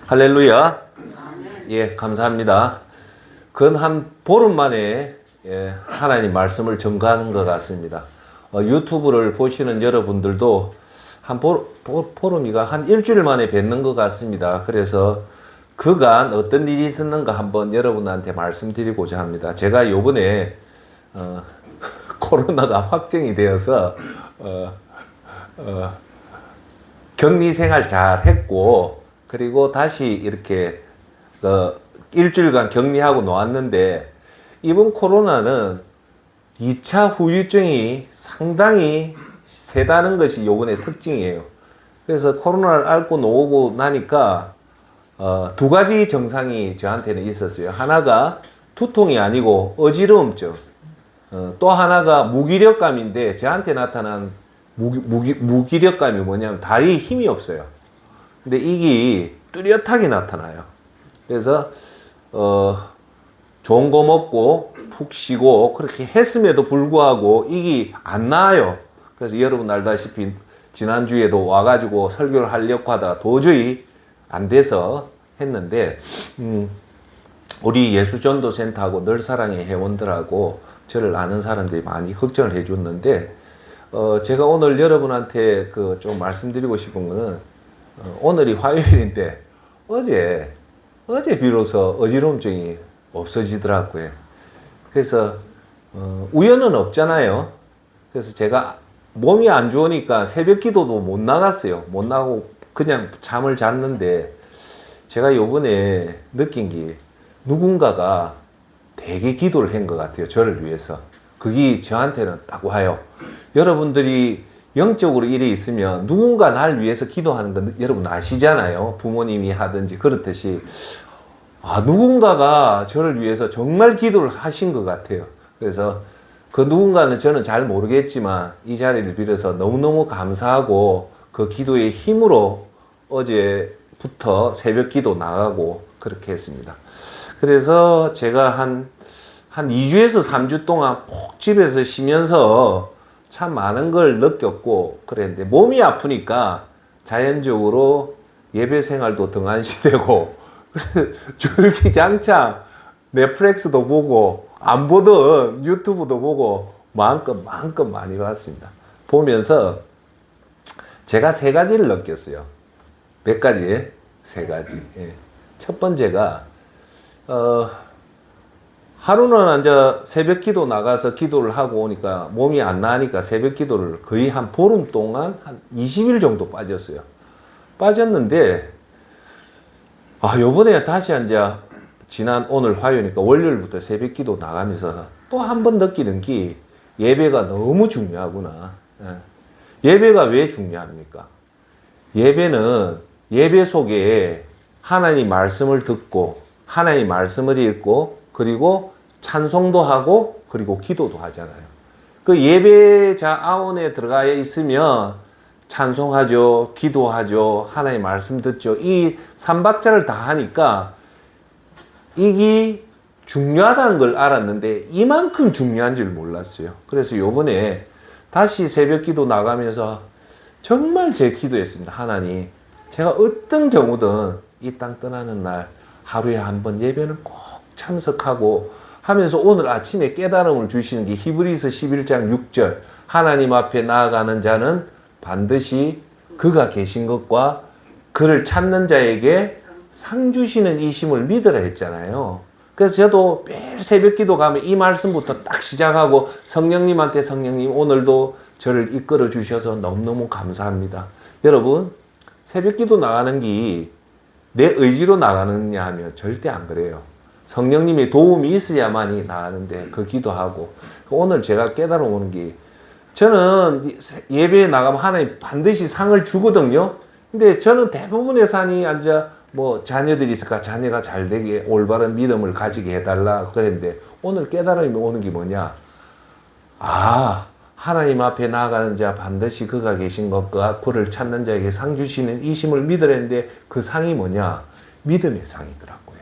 할렐루야. 예, 감사합니다. 근 한 보름 만에 하나님 말씀을 전가하는 것 같습니다. 유튜브를 보시는 여러분들도 한 보름이가 한 일주일 만에 뵙는 것 같습니다. 그래서 그간 어떤 일이 있었는가 한번 여러분한테 말씀드리고자 합니다. 제가 요번에 코로나가 확정이 되어서 격리 생활 잘 했고, 그리고 다시 이렇게 일주일간 격리하고 놓았는데, 이번 코로나는 2차 후유증이 상당히 세다는 것이 요번의 특징이에요. 그래서 코로나를 앓고 놓고 나니까 두 가지 증상이 저한테는 있었어요. 하나가 두통이 아니고 어지러움증, 또 하나가 무기력감인데, 저한테 나타난 무기력감이 뭐냐면 다리에 힘이 없어요. 근데 이게 뚜렷하게 나타나요. 그래서 좋은 거 먹고 푹 쉬고 그렇게 했음에도 불구하고 이게 안 나아요. 그래서 여러분 알다시피 지난주에도 와가지고 설교를 하려고 하다가 도저히 안 돼서 했는데, 우리 예수전도센터하고 늘사랑의 회원들하고 저를 아는 사람들이 많이 걱정을 해줬는데, 제가 오늘 여러분한테 좀 말씀드리고 싶은 거는, 오늘이 화요일인데 어제 비로소 어지러움증이 없어지더라고요. 그래서 우연은 없잖아요. 그래서 제가 몸이 안 좋으니까 새벽 기도도 못 나갔어요. 못 나가고 그냥 잠을 잤는데, 제가 요번에 느낀 게 누군가가 되게 기도를 한 것 같아요. 저를 위해서. 그게 저한테는 딱 와요. 여러분들이 영적으로 일에 있으면 누군가 날 위해서 기도하는 건 여러분 아시잖아요. 부모님이 하든지 그렇듯이. 누군가가 저를 위해서 정말 기도를 하신 것 같아요. 그래서 그 누군가는 저는 잘 모르겠지만 이 자리를 빌어서 너무너무 감사하고, 그 기도의 힘으로 어제부터 새벽 기도 나가고 그렇게 했습니다. 그래서 제가 한 2주에서 3주 동안 꼭 집에서 쉬면서 참 많은 걸 느꼈고 그랬는데, 몸이 아프니까 자연적으로 예배 생활도 등한시되고 줄기장창 넷플릭스도 보고 안 보던 유튜브도 보고 마음껏 많이 봤습니다. 보면서 제가 세 가지를 느꼈어요. 몇 가지? 세 가지. 예. 첫 번째가 하루는 이제 새벽 기도 나가서 기도를 하고 오니까 몸이 안 나으니까 새벽 기도를 거의 한 보름 동안 한 20일 정도 빠졌어요. 빠졌는데, 요번에 다시 이제 오늘 화요일이니까 월요일부터 새벽 기도 나가면서 또 한 번 느끼는 게 예배가 너무 중요하구나. 예배가 왜 중요합니까? 예배는 예배 속에 하나님 말씀을 듣고 하나님 말씀을 읽고 그리고 찬송도 하고 그리고 기도도 하잖아요. 그 예배자 아원에 들어가 있으면 찬송하죠, 기도하죠, 하나님 말씀 듣죠. 이 삼박자를 다 하니까 이게 중요하다는 걸 알았는데 이만큼 중요한 줄 몰랐어요. 그래서 요번에 다시 새벽 기도 나가면서 정말 제 기도했습니다. 하나님, 제가 어떤 경우든 이 땅 떠나는 날 하루에 한 번 예배는 꼭 참석하고 하면서 오늘 아침에 깨달음을 주시는 게 히브리서 11장 6절, 하나님 앞에 나아가는 자는 반드시 그가 계신 것과 그를 찾는 자에게 상 주시는 이심을 믿으라 했잖아요. 그래서 저도 매일 새벽 기도 가면 이 말씀부터 딱 시작하고 성령님한테, 성령님 오늘도 저를 이끌어 주셔서 너무너무 감사합니다. 여러분, 새벽 기도 나가는 게 내 의지로 나가느냐 하면 절대 안 그래요. 성령님의 도움이 있어야만이 나가는데 그 기도하고, 오늘 제가 깨달아오는 게, 저는 예배에 나가면 하나님 반드시 상을 주거든요. 근데 저는 대부분의 상이 앉아 자녀들이 있을까, 자녀가 잘 되게 올바른 믿음을 가지게 해달라 그랬는데, 오늘 깨달음이 오는 게 뭐냐? 하나님 앞에 나아가는 자 반드시 그가 계신 것과 그를 찾는 자에게 상 주시는 이심을 믿으랬는데, 그 상이 뭐냐? 믿음의 상이더라고요.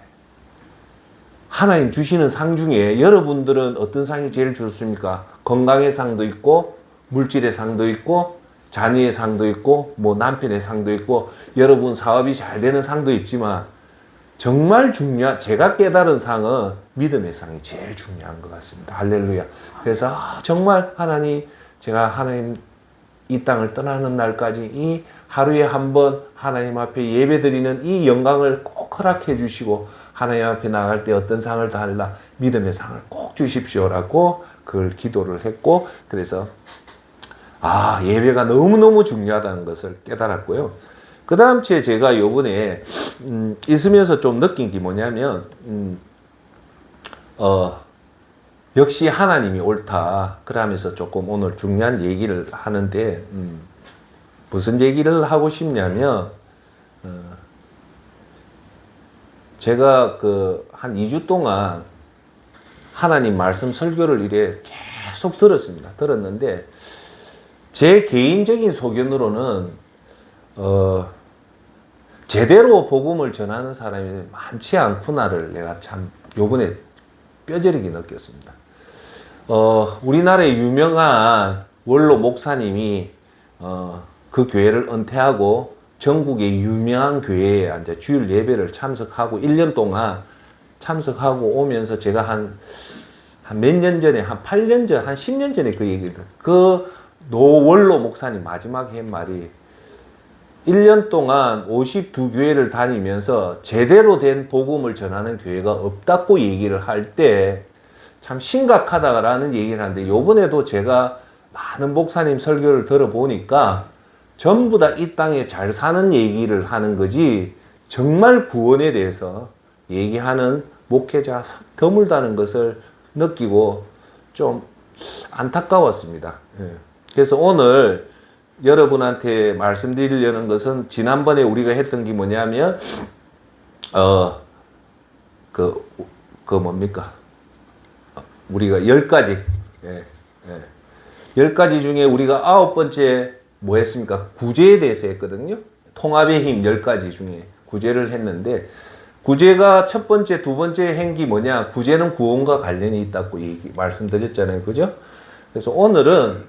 하나님 주시는 상 중에 여러분들은 어떤 상이 제일 좋습니까? 건강의 상도 있고, 물질의 상도 있고, 자녀의 상도 있고, 남편의 상도 있고, 여러분 사업이 잘 되는 상도 있지만, 정말 제가 깨달은 상은 믿음의 상이 제일 중요한 것 같습니다. 할렐루야. 그래서 정말 제가 하나님 이 땅을 떠나는 날까지 이 하루에 한 번 하나님 앞에 예배드리는 이 영광을 꼭 허락해 주시고 하나님 앞에 나갈 때 어떤 상을 달라 믿음의 상을 꼭 주십시오라고 그걸 기도를 했고, 그래서 예배가 너무너무 중요하다는 것을 깨달았고요. 그 다음 주에 제가 요번에 있으면서 좀 느낀 게 뭐냐면 역시 하나님이 옳다 그러면서 조금 오늘 중요한 얘기를 하는데 무슨 얘기를 하고 싶냐면 제가 한 2주 동안 하나님 말씀 설교를 이래 계속 들었는데 제 개인적인 소견으로는 제대로 복음을 전하는 사람이 많지 않구나를 내가 참 요번에 뼈저리게 느꼈습니다. 우리나라의 유명한 원로 목사님이 그 교회를 은퇴하고 전국의 유명한 교회에 이제 주일 예배를 참석하고 1년 동안 참석하고 오면서 제가 한 몇 년 전에, 한 8년 전, 한 10년 전에 그 얘기를 그 노원로 목사님 마지막에 한 말이 1년 동안 52교회를 다니면서 제대로 된 복음을 전하는 교회가 없다고 얘기를 할 때 참 심각하다라는 얘기를 하는데, 요번에도 제가 많은 목사님 설교를 들어보니까 전부 다 이 땅에 잘 사는 얘기를 하는 거지 정말 구원에 대해서 얘기하는 목회자가 드물다는 것을 느끼고 좀 안타까웠습니다. 그래서 오늘 여러분한테 말씀드리려는 것은 지난번에 우리가 했던 게 뭐냐면 뭡니까? 우리가 10가지 10가지 중에 우리가 9번째 뭐 했습니까? 구제에 대해서 했거든요. 통합의 힘 10가지 중에 구제를 했는데, 구제가 첫 번째, 두 번째 행기 뭐냐? 구제는 구원과 관련이 있다고 말씀드렸잖아요. 그죠? 그래서 오늘은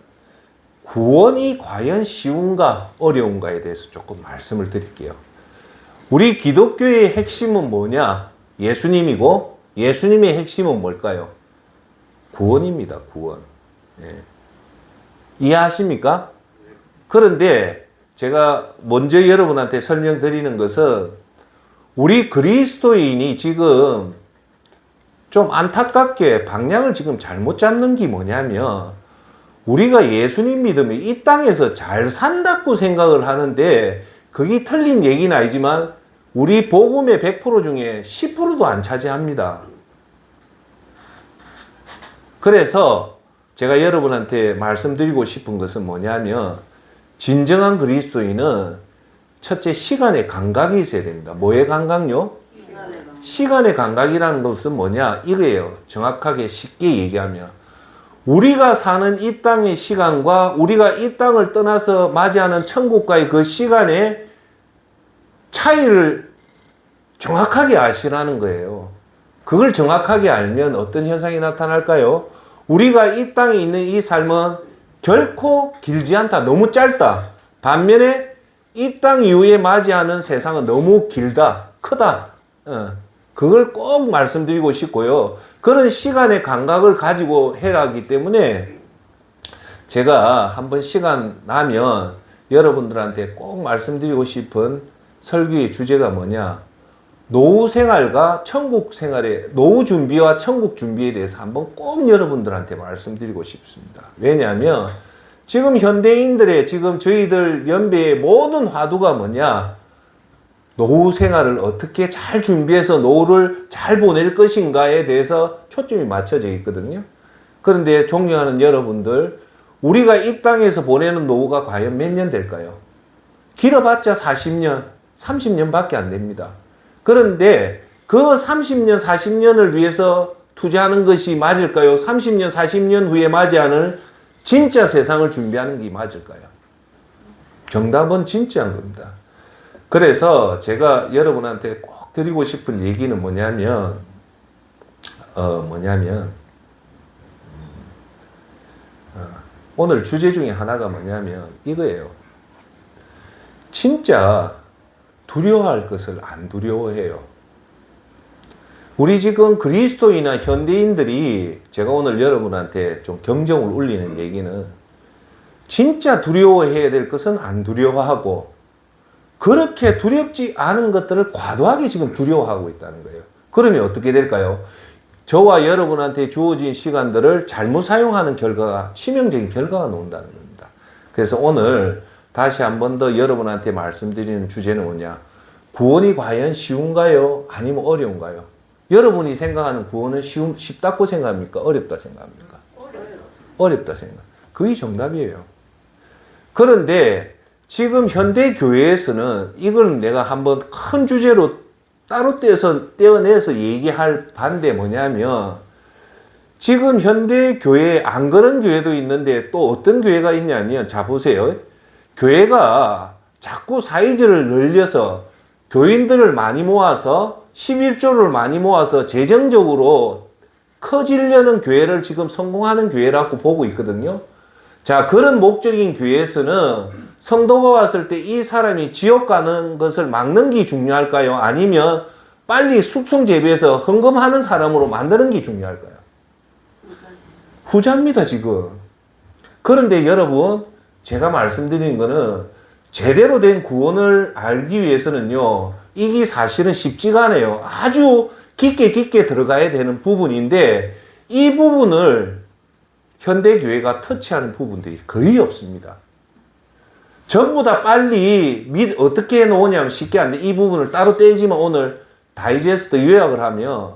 구원이 과연 쉬운가 어려운가에 대해서 조금 말씀을 드릴게요. 우리 기독교의 핵심은 뭐냐? 예수님이고, 예수님의 핵심은 뭘까요? 구원입니다. 구원. 이해하십니까? 그런데 제가 먼저 여러분한테 설명드리는 것은 우리 그리스도인이 지금 좀 안타깝게 방향을 지금 잘못 잡는 게 뭐냐면, 우리가 예수님 믿으면 이 땅에서 잘 산다고 생각을 하는데, 그게 틀린 얘기는 아니지만 우리 복음의 100% 중에 10%도 안 차지합니다. 그래서 제가 여러분한테 말씀드리고 싶은 것은 뭐냐면, 진정한 그리스도인은 첫째 시간의 감각이 있어야 됩니다. 뭐의 감각요? 시간의 감각이라는 것은 뭐냐? 이거예요. 정확하게 쉽게 얘기하면 우리가 사는 이 땅의 시간과 우리가 이 땅을 떠나서 맞이하는 천국과의 그 시간의 차이를 정확하게 아시라는 거예요. 그걸 정확하게 알면 어떤 현상이 나타날까요? 우리가 이 땅에 있는 이 삶은 결코 길지 않다. 너무 짧다. 반면에 이 땅 이후에 맞이하는 세상은 너무 길다. 크다. 그걸 꼭 말씀드리고 싶고요. 그런 시간의 감각을 가지고 해야 하기 때문에 제가 한번 시간 나면 여러분들한테 꼭 말씀드리고 싶은 설교의 주제가 뭐냐? 노후 생활과 천국 생활의 노후 준비와 천국 준비에 대해서 한번 꼭 여러분들한테 말씀드리고 싶습니다. 왜냐하면 지금 현대인들의 지금 저희들 연배의 모든 화두가 뭐냐? 노후 생활을 어떻게 잘 준비해서 노후를 잘 보낼 것인가에 대해서 초점이 맞춰져 있거든요. 그런데 존경하는 여러분들, 우리가 이 땅에서 보내는 노후가 과연 몇 년 될까요? 길어봤자 40년, 30년밖에 안 됩니다. 그런데 그 30년, 40년을 위해서 투자하는 것이 맞을까요? 30년, 40년 후에 맞이하는 진짜 세상을 준비하는 게 맞을까요? 정답은 진짜인 겁니다. 그래서 제가 여러분한테 꼭 드리고 싶은 얘기는 뭐냐면, 오늘 주제 중에 하나가 뭐냐면 이거예요. 진짜 두려워할 것을 안 두려워해요. 우리 지금 그리스도인이나 현대인들이 제가 오늘 여러분한테 좀 경종을 울리는 얘기는 진짜 두려워해야 될 것은 안 두려워하고 그렇게 두렵지 않은 것들을 과도하게 지금 두려워하고 있다는 거예요. 그러면 어떻게 될까요? 저와 여러분한테 주어진 시간들을 잘못 사용하는 결과가 치명적인 결과가 나온다는 겁니다. 그래서 오늘 다시 한 번 더 여러분한테 말씀드리는 주제는 뭐냐? 구원이 과연 쉬운가요? 아니면 어려운가요? 여러분이 생각하는 구원은 쉽다고 생각합니까? 어렵다 생각합니까? 어렵다 생각. 그게 정답이에요. 그런데 지금 현대 교회에서는 이걸 내가 한번 큰 주제로 따로 떼어내서 얘기할 반대 뭐냐면 지금 현대 교회 안 그런 교회도 있는데 또 어떤 교회가 있냐면 자 보세요. 교회가 자꾸 사이즈를 늘려서 교인들을 많이 모아서 11조를 많이 모아서 재정적으로 커지려는 교회를 지금 성공하는 교회라고 보고 있거든요. 자, 그런 목적인 교회에서는 성도가 왔을 때 이 사람이 지옥 가는 것을 막는 게 중요할까요? 아니면 빨리 숙성 재배해서 헌금하는 사람으로 만드는 게 중요할까요? 후자입니다, 지금. 그런데 여러분, 제가 말씀드린 거는 제대로 된 구원을 알기 위해서는요, 이게 사실은 쉽지가 않아요. 아주 깊게 들어가야 되는 부분인데, 이 부분을 현대교회가 터치하는 부분들이 거의 없습니다. 전부 다 빨리 어떻게 해놓으냐면 쉽게 안 돼. 이 부분을 따로 떼지만 오늘 다이제스트 요약을 하면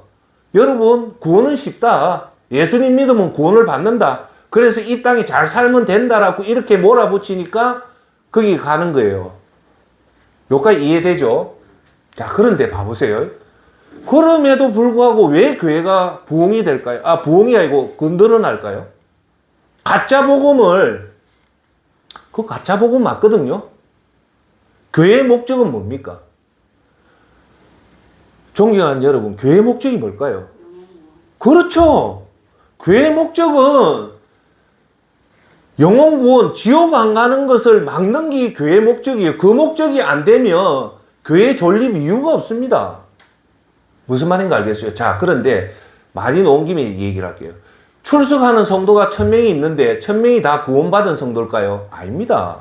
여러분 구원은 쉽다. 예수님 믿으면 구원을 받는다. 그래서 이 땅이 잘 살면 된다라고 이렇게 몰아붙이니까 거기 가는 거예요. 여기까지 이해되죠? 자, 그런데 봐보세요. 그럼에도 불구하고 왜 교회가 부흥이 될까요? 아, 부흥이 아니고 건드러날까요? 가짜 복음을 그 가짜 복음 맞거든요. 교회의 목적은 뭡니까? 존경하는 여러분, 교회의 목적이 뭘까요? 그렇죠. 교회의 목적은 영혼 구원, 지옥 안 가는 것을 막는 게 교회의 목적이에요. 그 목적이 안 되면 교회에 존립 이유가 없습니다. 무슨 말인가 알겠어요? 자, 그런데 말이 나온 김에 얘기를 할게요. 출석하는 성도가 1000명이 있는데 1000명이 다 구원받은 성도일까요? 아닙니다.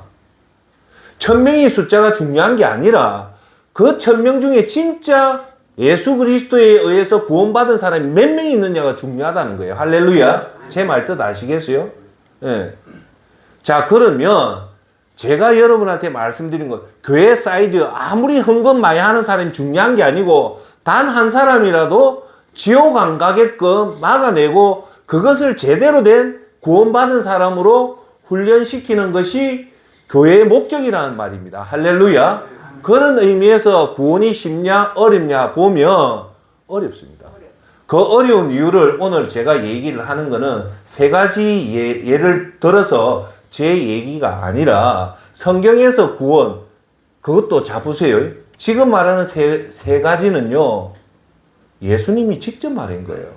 1000명의 숫자가 중요한 게 아니라 그 1000명 중에 진짜 예수 그리스도에 의해서 구원받은 사람이 몇 명이 있느냐가 중요하다는 거예요. 할렐루야. 제 말 뜻 아시겠어요? 예. 자, 그러면 제가 여러분한테 말씀드린 것, 교회 사이즈 아무리 헌금 많이 하는 사람이 중요한 게 아니고 단 한 사람이라도 지옥 안 가게끔 막아내고 그것을 제대로 된 구원받은 사람으로 훈련시키는 것이 교회의 목적이라는 말입니다. 할렐루야. 그런 의미에서 구원이 쉽냐 어렵냐 보면 어렵습니다. 그 어려운 이유를 오늘 제가 얘기를 하는 거는 세 가지 예를 들어서 제 얘기가 아니라 성경에서 구원, 그것도 잡으세요. 지금 말하는 세 가지는요, 예수님이 직접 말한 거예요.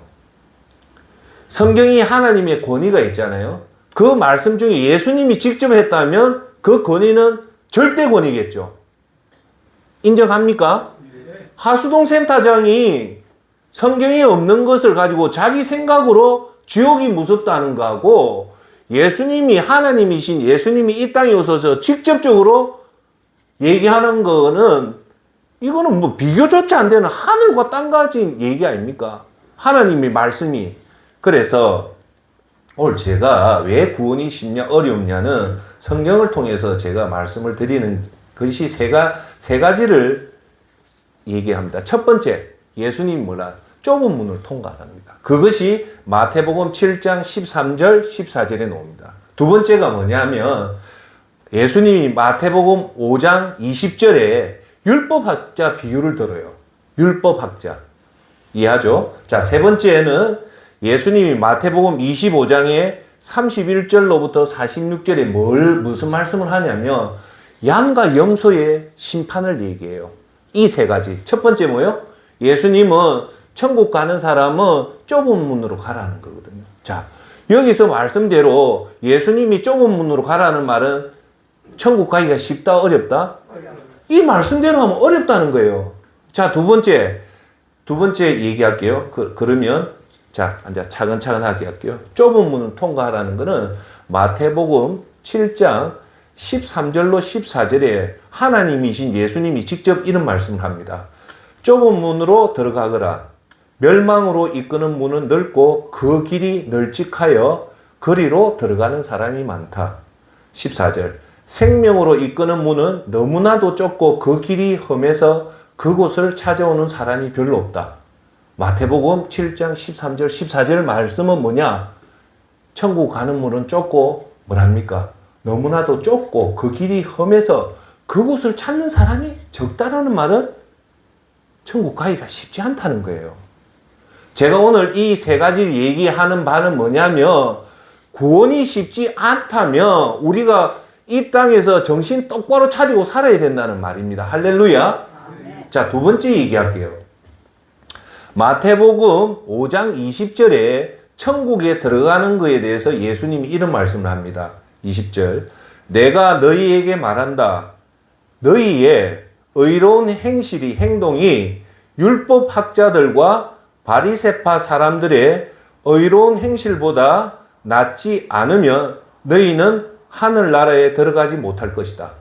성경이 하나님의 권위가 있잖아요. 그 말씀 중에 예수님이 직접 했다면 그 권위는 절대 권위겠죠. 인정합니까? 하수동 센터장이 성경에 없는 것을 가지고 자기 생각으로 지옥이 무섭다는 거하고 예수님이 하나님이신 예수님이 이 땅에 오셔서 직접적으로 얘기하는 거는 이거는 뭐 비교조차 안 되는 하늘과 땅 같은 얘기 아닙니까? 하나님의 말씀이. 그래서 오늘 제가 왜 구원이 쉽냐 어렵냐는 성경을 통해서 제가 말씀을 드리는 것이 세 가지를 얘기합니다. 첫 번째, 예수님이 뭐라? 좁은 문을 통과합니다. 그것이 마태복음 7장 13절 14절에 나옵니다. 두 번째가 뭐냐면 예수님이 마태복음 5장 20절에 율법학자 비유를 들어요. 율법학자. 이해하죠? 자, 세 번째는 예수님이 마태복음 25장에 31절로부터 46절에 무슨 말씀을 하냐면 양과 염소의 심판을 얘기해요. 이 세 가지. 첫 번째 뭐예요? 예수님은 천국 가는 사람은 좁은 문으로 가라는 거거든요. 자, 여기서 말씀대로 예수님이 좁은 문으로 가라는 말은 천국 가기가 쉽다, 어렵다? 이 말씀대로 하면 어렵다는 거예요. 자, 두 번째, 두 번째 얘기할게요. 그러면 자, 이제 차근차근하게 할게요. 좁은 문을 통과하라는 것은 마태복음 7장 13절로 14절에 하나님이신 예수님이 직접 이런 말씀을 합니다. 좁은 문으로 들어가거라. 멸망으로 이끄는 문은 넓고 그 길이 널찍하여 그리로 들어가는 사람이 많다. 14절. 생명으로 이끄는 문은 너무나도 좁고 그 길이 험해서 그곳을 찾아오는 사람이 별로 없다. 마태복음 7장 13절 14절 말씀은 뭐냐? 천국 가는 문은 좁고 뭐랍니까? 너무나도 좁고 그 길이 험해서 그곳을 찾는 사람이 적다라는 말은 천국 가기가 쉽지 않다는 거예요. 제가 오늘 이 세 가지를 얘기하는 바는 뭐냐면 구원이 쉽지 않다면 우리가 이 땅에서 정신 똑바로 차리고 살아야 된다는 말입니다. 할렐루야. 자, 두 번째 얘기할게요. 마태복음 5장 20절에 천국에 들어가는 것에 대해서 예수님이 이런 말씀을 합니다. 20절. 내가 너희에게 말한다. 너희의 의로운 행동이 율법학자들과 바리새파 사람들의 의로운 행실보다 낫지 않으면 너희는 하늘나라에 들어가지 못할 것이다.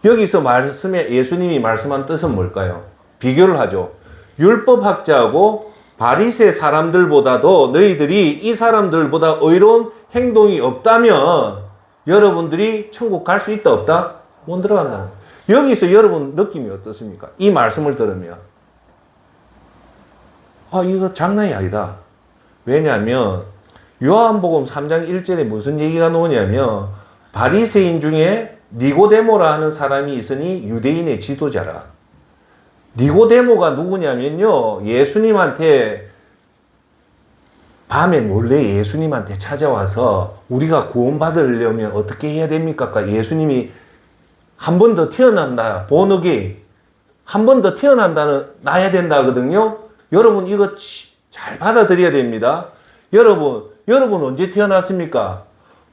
여기서 말씀에 예수님이 말씀한 뜻은 뭘까요? 비교를 하죠. 율법학자하고 바리새 사람들보다도 너희들이 이 사람들보다 의로운 행동이 없다면 여러분들이 천국 갈 수 있다 없다? 못 들어간다는 거예요. 여기서 여러분 느낌이 어떻습니까? 이 말씀을 들으면 이거 장난이 아니다. 왜냐하면 요한복음 3장 1절에 무슨 얘기가 나오냐면 바리새인 중에 니고데모라 하는 사람이 있으니 유대인의 지도자라. 니고데모가 누구냐면요. 예수님한테 밤에 몰래 예수님한테 찾아와서 우리가 구원받으려면 어떻게 해야 됩니까? 예수님이 한 번 더 태어난다. 본어게인. 한 번 더 나야 된다 하거든요. 여러분 이거 잘 받아들여야 됩니다. 여러분 언제 태어났습니까?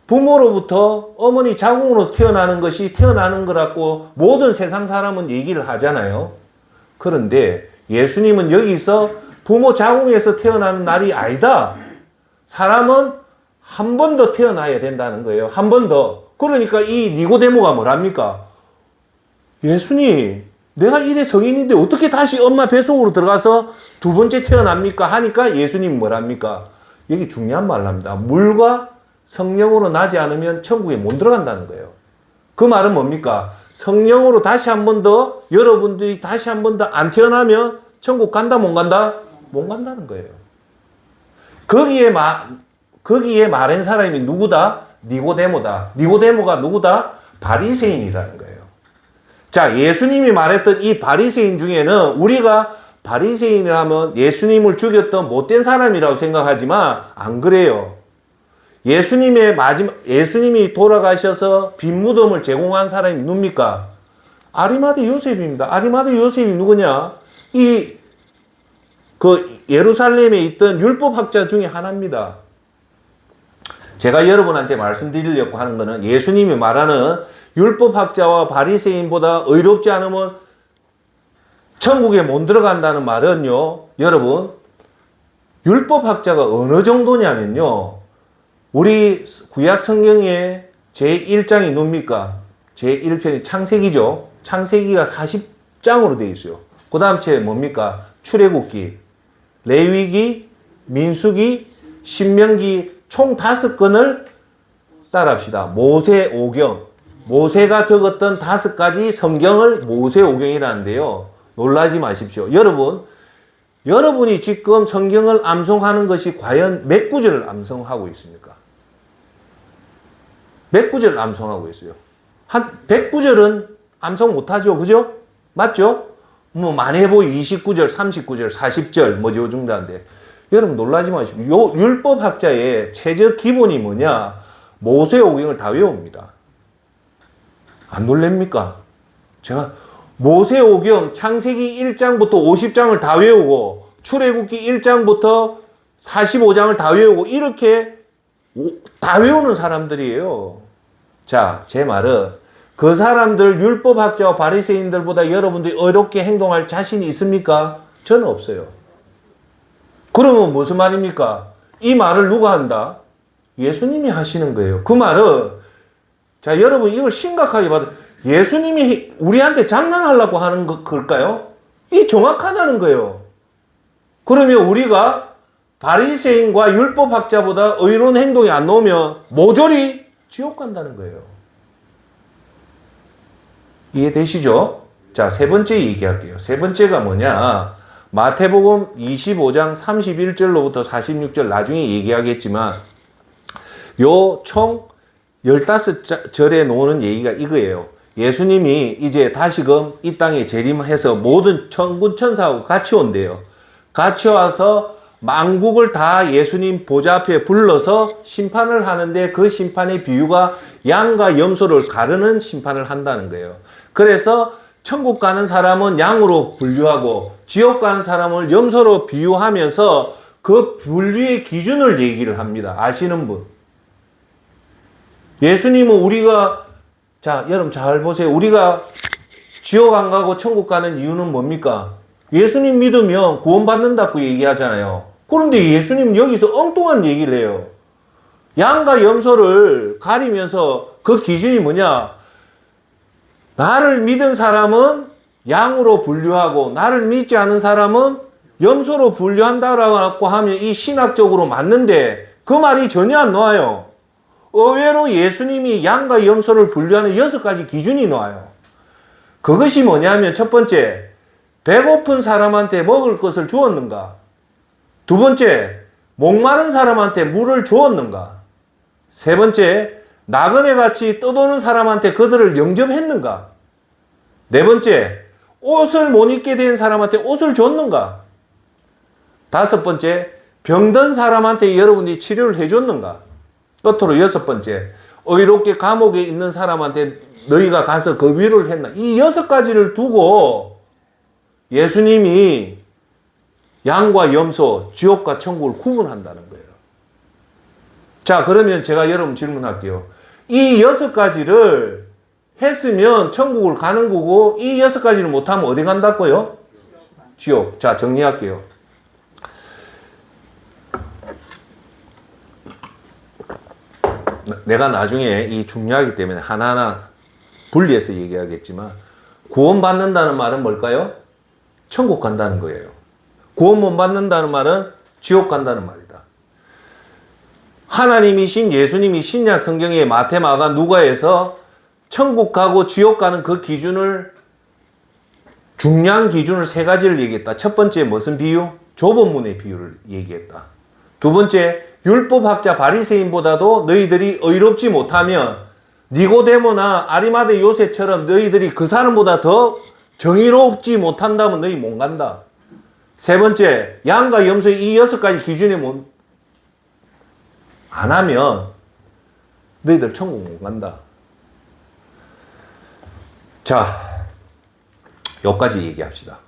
부모로부터 어머니 자궁으로 태어나는 것이 태어나는 거라고 모든 세상 사람은 얘기를 하잖아요. 그런데 예수님은 여기서 부모 자궁에서 태어나는 날이 아니다. 사람은 한 번 더 태어나야 된다는 거예요. 한 번 더. 그러니까 이 니고데모가 뭐랍니까? 예수님, 내가 이래 성인인데 어떻게 다시 엄마 뱃속으로 들어가서 두 번째 태어납니까? 하니까 예수님이 뭐랍니까? 여기 중요한 말을 합니다. 물과 성령으로 나지 않으면 천국에 못 들어간다는 거예요. 그 말은 뭡니까? 성령으로 다시 한 번 더, 여러분들이 다시 한 번 더 안 태어나면 천국 간다, 못 간다? 못 간다는 거예요. 거기에 말한 사람이 누구다? 니고데모다. 니고데모가 누구다? 바리새인이라는 거예요. 자, 예수님이 말했던 이 바리새인 중에는 우리가 바리새인을 하면 예수님을 죽였던 못된 사람이라고 생각하지만 안 그래요. 예수님이 돌아가셔서 빈 무덤을 제공한 사람이 누굽니까? 아리마대 요셉입니다. 아리마대 요셉이 누구냐? 예루살렘에 있던 율법학자 중에 하나입니다. 제가 여러분한테 말씀드리려고 하는 것은 예수님이 말하는 율법학자와 바리새인보다 의롭지 않으면 천국에 못 들어간다는 말은요, 여러분, 율법학자가 어느 정도냐면요, 우리 구약 성경의 제1장이 뭡니까? 제1편이 창세기죠. 창세기가 40장으로 되어 있어요. 그 다음 제 뭡니까? 출애굽기, 레위기, 민수기, 신명기 총 5권을 따라합시다. 모세오경. 모세가 적었던 5가지 성경을 모세오경이라는데요. 놀라지 마십시오. 여러분이 지금 성경을 암송하는 것이 과연 몇 구절을 암송하고 있습니까? 몇 구절을 암송하고 있어요? 한 100구절은 암송 못하죠. 그죠? 맞죠? 많이 해보이 20구절, 30구절, 40절, 요 정도인데. 여러분 놀라지 마십시오. 율법학자의 최저 기본이 뭐냐? 모세오경을 다 외웁니다. 안 놀랍니까? 제가 모세오경 창세기 1장부터 50장을 다 외우고 출애굽기 1장부터 45장을 다 외우고 이렇게 다 외우는 사람들이에요. 자, 제 말은 그 사람들 율법학자와 바리새인들보다 여러분들이 어렵게 행동할 자신이 있습니까? 저는 없어요. 그러면 무슨 말입니까? 이 말을 누가 한다? 예수님이 하시는 거예요. 그 말은, 자, 여러분 이걸 심각하게 봐도 예수님이 우리한테 장난하려고 하는 걸까요? 이 정확하다는 거예요. 그러면 우리가 바리새인과 율법학자보다 의로운 행동이 안 나오면 모조리 지옥 간다는 거예요. 이해되시죠? 자, 세 번째 얘기할게요. 세 번째가 뭐냐? 마태복음 25장 31절로부터 46절 나중에 얘기하겠지만 요 총 15절에 나오는 얘기가 이거예요. 예수님이 이제 다시금 이 땅에 재림해서 모든 천군 천사하고 같이 온대요. 같이 와서 만국을 다 예수님 보좌 앞에 불러서 심판을 하는데 그 심판의 비유가 양과 염소를 가르는 심판을 한다는 거예요. 그래서 천국 가는 사람은 양으로 분류하고 지옥 가는 사람을 염소로 비유하면서 그 분류의 기준을 얘기를 합니다. 아시는 분? 예수님은 우리가, 자, 여러분 잘 보세요. 우리가 지옥 안 가고 천국 가는 이유는 뭡니까? 예수님 믿으면 구원받는다고 얘기하잖아요. 그런데 예수님 여기서 엉뚱한 얘기를 해요. 양과 염소를 가리면서 그 기준이 뭐냐? 나를 믿은 사람은 양으로 분류하고 나를 믿지 않은 사람은 염소로 분류한다라고 하면 이 신학적으로 맞는데 그 말이 전혀 안 나와요. 의외로 예수님이 양과 염소를 분류하는 6가지 기준이 나와요. 그것이 뭐냐면 첫 번째, 배고픈 사람한테 먹을 것을 주었는가? 두 번째, 목마른 사람한테 물을 주었는가? 세 번째, 나그네같이 떠도는 사람한테 그들을 영접했는가? 네 번째, 옷을 못 입게 된 사람한테 옷을 줬는가? 다섯 번째, 병든 사람한테 여러분이 치료를 해줬는가? 끝으로 6번째, 의롭게 감옥에 있는 사람한테 너희가 가서 그 위로를 했나? 이 6가지를 두고 예수님이 양과 염소, 지옥과 천국을 구분한다는 거예요. 자, 그러면 제가 여러분 질문할게요. 이 6가지를 했으면 천국을 가는 거고 이 6가지를 못하면 어디 간다고요? 지옥. 자, 정리할게요. 내가 나중에 이 중요하기 때문에 하나하나 분리해서 얘기하겠지만 구원받는다는 말은 뭘까요? 천국 간다는 거예요. 구원 못 받는다는 말은 지옥 간다는 말이다. 하나님이신 예수님이 신약 성경에 마태, 마가, 누가에서 천국 가고 지옥 가는 그 기준을, 중요한 기준을 3가지를 얘기했다. 첫 번째 무슨 비유? 좁은 문의 비유를 얘기했다. 두 번째, 율법학자 바리새인보다도 너희들이 의롭지 못하면 니고데모나 아리마대 요새처럼 너희들이 그 사람보다 더 정의롭지 못한다면 너희 못 간다. 세 번째, 양과 염소의 이 6가지 기준에 안 하면 너희들 천국 못 간다. 자, 여기까지 얘기합시다.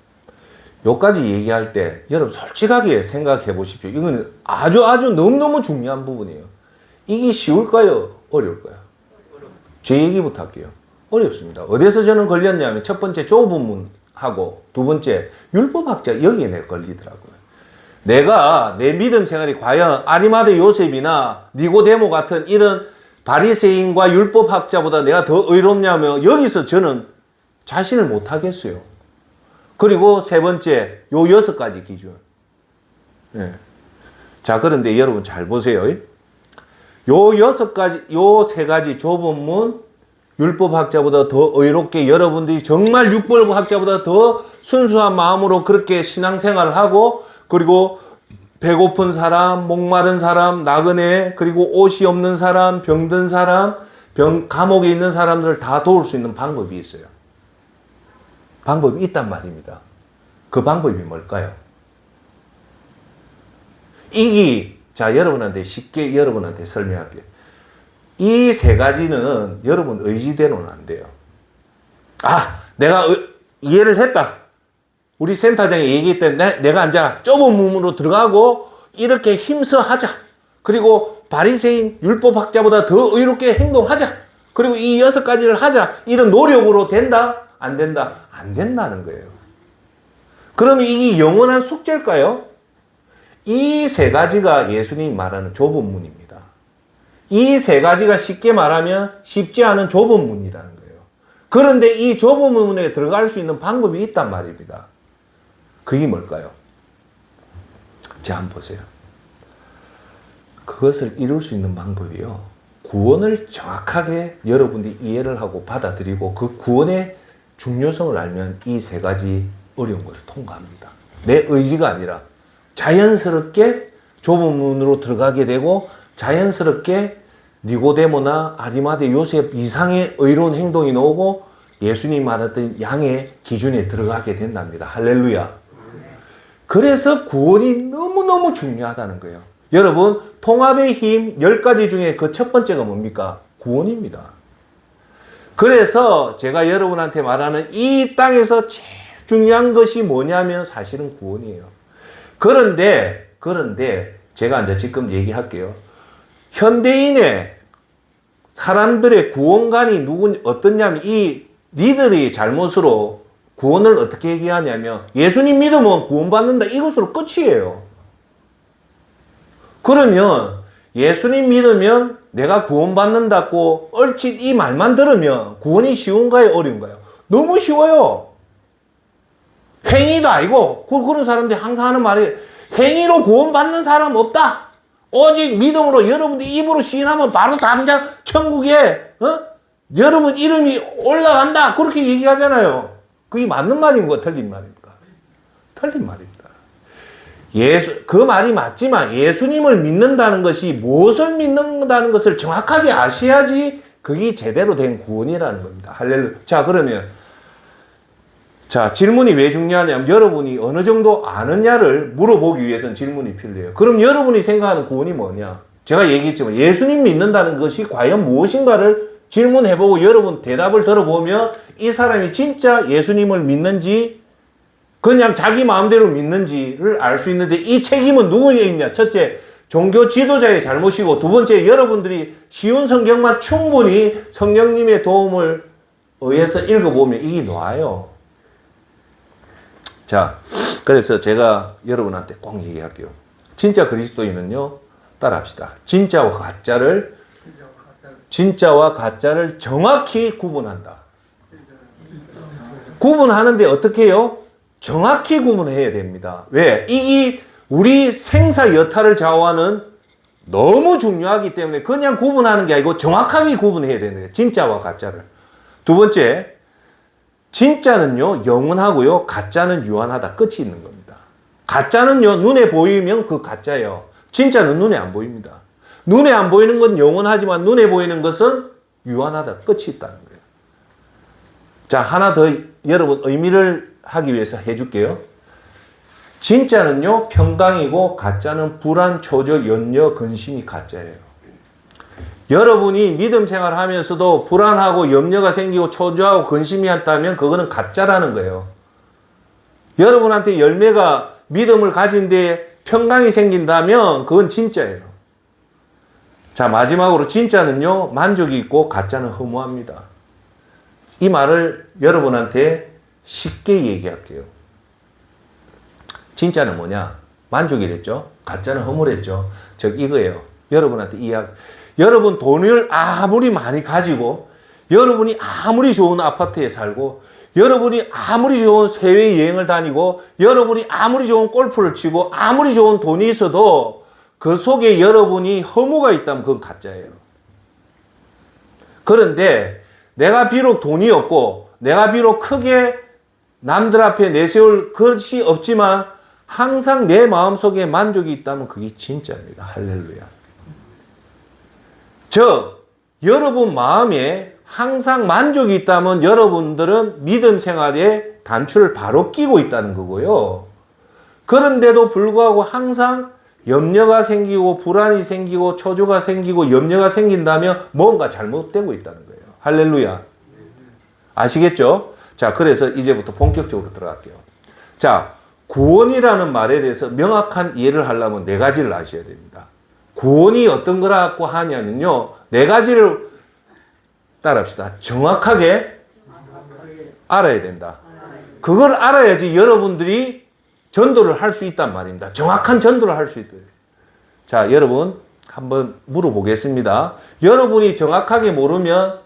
여기까지 얘기할 때 여러분 솔직하게 생각해 보십시오. 이건 아주 너무너무 중요한 부분이에요. 이게 쉬울까요? 어려울까요? 제 얘기부터 할게요. 어렵습니다. 어디서 저는 걸렸냐면 첫 번째 좁은 문하고 두 번째 율법학자 여기에 내가 걸리더라고요. 내가 내 믿음 생활이 과연 아리마대 요셉이나 니고데모 같은 이런 바리새인과 율법학자보다 내가 더 의롭냐면 여기서 저는 자신을 못 하겠어요. 그리고 세 번째, 요 6가지 기준. 네. 자, 그런데 여러분 잘 보세요. 요 6가지, 요 3가지 좁은 문, 율법학자보다 더 의롭게 여러분들이 정말 율법학자보다 더 순수한 마음으로 그렇게 신앙생활을 하고, 그리고 배고픈 사람, 목마른 사람, 나그네, 그리고 옷이 없는 사람, 병든 사람, 감옥에 있는 사람들을 다 도울 수 있는 방법이 있어요. 방법이 있단 말입니다. 그 방법이 뭘까요? 자, 여러분한테 쉽게 여러분한테 설명할게요. 이 3가지는 여러분 의지대로는 안 돼요. 아, 내가 이해를 했다. 우리 센터장이 얘기했던 내가 앉아 좁은 문으로 들어가고 이렇게 힘써 하자. 그리고 바리새인 율법학자보다 더 의롭게 행동하자. 그리고 이 6가지를 하자. 이런 노력으로 된다? 안 된다? 안 된다는 거예요. 그럼 이게 영원한 숙제일까요? 이 세 가지가 예수님이 말하는 좁은 문입니다. 이 세 가지가 쉽게 말하면 쉽지 않은 좁은 문이라는 거예요. 그런데 이 좁은 문에 들어갈 수 있는 방법이 있단 말입니다. 그게 뭘까요? 자, 한번 보세요. 그것을 이룰 수 있는 방법이요. 구원을 정확하게 여러분들이 이해를 하고 받아들이고 그 구원의 중요성을 알면 이 세 가지 어려운 것을 통과합니다. 내 의지가 아니라 자연스럽게 좁은 문으로 들어가게 되고 자연스럽게 니고데모나 아리마대 요셉 이상의 의로운 행동이 나오고 예수님이 말했던 양의 기준에 들어가게 된답니다. 할렐루야. 그래서 구원이 너무너무 중요하다는 거예요. 여러분, 통합의 힘 10가지 중에 그 첫 번째가 뭡니까? 구원입니다. 그래서 제가 여러분한테 말하는 이 땅에서 제일 중요한 것이 뭐냐면 사실은 구원이에요. 그런데 제가 이제 지금 얘기할게요. 현대인의 사람들의 구원관이 어떻냐면 이 리더들의 잘못으로 구원을 어떻게 얘기하냐면 예수님 믿으면 구원받는다 이것으로 끝이에요. 그러면 예수님 믿으면 내가 구원받는다고 얼핏 이 말만 들으면 구원이 쉬운가요? 어려운가요? 너무 쉬워요. 행위도 아니고 그런 사람들이 항상 하는 말이 행위로 구원받는 사람 없다. 오직 믿음으로 여러분들 입으로 시인하면 바로 당장 천국에 여러분 이름이 올라간다. 그렇게 얘기하잖아요. 그게 맞는 말인가 틀린 말입니까? 틀린 말입니다. 그 말이 맞지만 예수님을 믿는다는 것이 무엇을 믿는다는 것을 정확하게 아셔야지 그게 제대로 된 구원이라는 겁니다. 할렐루야. 자, 그러면 질문이 왜 중요하냐면 여러분이 어느 정도 아느냐를 물어보기 위해서는 질문이 필요해요. 그럼 여러분이 생각하는 구원이 뭐냐? 제가 얘기했지만 예수님 믿는다는 것이 과연 무엇인가를 질문해보고 여러분 대답을 들어보면 이 사람이 진짜 예수님을 믿는지 그냥 자기 마음대로 믿는지를 알 수 있는데 이 책임은 누구에게 있냐? 첫째, 종교 지도자의 잘못이고 두 번째, 여러분들이 쉬운 성경만 충분히 성령님의 도움을 의해서 읽어보면 이게 나와요. 자, 그래서 제가 여러분한테 꼭 얘기할게요. 진짜 그리스도인은요, 따라합시다. 진짜와 가짜를 정확히 구분한다. 구분하는데 어떻게 해요? 정확히 구분해야 됩니다. 왜? 이게 우리 생사 여타를 좌우하는 너무 중요하기 때문에 그냥 구분하는 게 아니고 정확하게 구분해야 되는 거예요. 진짜와 가짜를. 두 번째, 진짜는요, 영원하고요, 가짜는 유한하다. 끝이 있는 겁니다. 가짜는요, 눈에 보이면 그 가짜예요. 진짜는 눈에 안 보입니다. 눈에 안 보이는 건 영원하지만 눈에 보이는 것은 유한하다. 끝이 있다는 거예요. 자, 하나 더 여러분 의미를 하기 위해서 해줄게요. 진짜는요, 평강이고 가짜는 불안, 초조, 염려, 근심이 가짜예요. 여러분이 믿음 생활을 하면서도 불안하고 염려가 생기고 초조하고 근심이 한다면 그거는 가짜라는 거예요. 여러분한테 열매가 믿음을 가진 데 평강이 생긴다면 그건 진짜예요. 자, 마지막으로 진짜는요, 만족이 있고 가짜는 허무합니다. 이 말을 여러분한테 쉽게 얘기할게요. 진짜는 뭐냐? 만족이랬죠? 가짜는 허무랬죠? 즉 이거예요. 여러분한테 여러분 돈을 아무리 많이 가지고 여러분이 아무리 좋은 아파트에 살고 여러분이 아무리 좋은 해외 여행을 다니고 여러분이 아무리 좋은 골프를 치고 아무리 좋은 돈이 있어도 그 속에 여러분이 허무가 있다면 그건 가짜예요. 그런데 내가 비록 돈이 없고 내가 비록 크게 남들 앞에 내세울 것이 없지만 항상 내 마음속에 만족이 있다면 그게 진짜입니다. 할렐루야. 즉 여러분 마음에 항상 만족이 있다면 여러분들은 믿음 생활에 단추를 바로 끼고 있다는 거고요. 그런데도 불구하고 항상 염려가 생기고 불안이 생기고 초조가 생기고 염려가 생긴다면 뭔가 잘못되고 있다는 거예요. 할렐루야. 아시겠죠? 자, 그래서 이제부터 본격적으로 들어갈게요. 자, 구원이라는 말에 대해서 명확한 이해를 하려면 네 가지를 아셔야 됩니다. 구원이 어떤 거라고 하냐면요, 네 가지를 따라합시다. 정확하게 알아야 된다. 그걸 알아야지 여러분들이 전도를 할 수 있단 말입니다. 정확한 전도를 할 수 있다. 자, 여러분 한번 물어보겠습니다. 여러분이 정확하게 모르면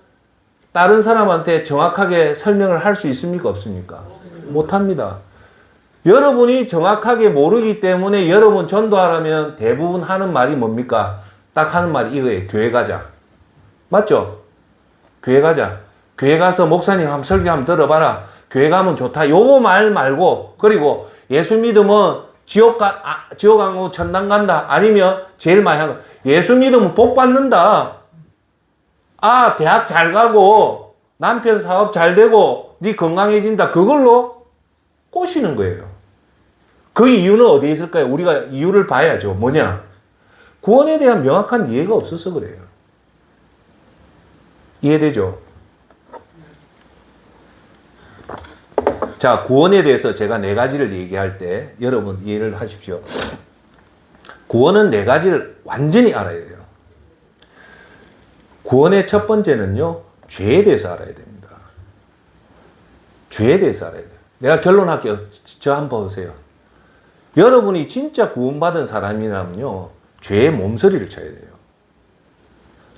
다른 사람한테 정확하게 설명을 할 수 있습니까? 없습니까? 못합니다. 여러분이 정확하게 모르기 때문에 여러분 전도하려면 대부분 하는 말이 뭡니까? 딱 하는 말이 이거예요. 교회 가자. 맞죠? 교회 가자. 교회 가서 목사님 한번 설교 한번 들어봐라. 교회 가면 좋다. 요거 말 말고, 그리고 예수 믿으면 지옥 가고 천당 간다. 아니면 제일 많이 하는 거, 예수 믿으면 복 받는다. 아, 대학 잘 가고 남편 사업 잘 되고 네 건강해진다. 그걸로 꼬시는 거예요. 그 이유는 어디에 있을까요? 우리가 이유를 봐야죠. 뭐냐? 구원에 대한 명확한 이해가 없어서 그래요. 이해되죠? 자, 구원에 대해서 제가 4가지를 얘기할 때 여러분 이해를 하십시오. 구원은 4가지를 완전히 알아야 돼요. 구원의 첫 번째는요, 죄에 대해서 알아야 됩니다. 죄에 대해서 알아야 돼요. 내가 결론할게요. 저 한번 보세요. 여러분이 진짜 구원받은 사람이라면요, 죄의 몸서리를 쳐야 돼요.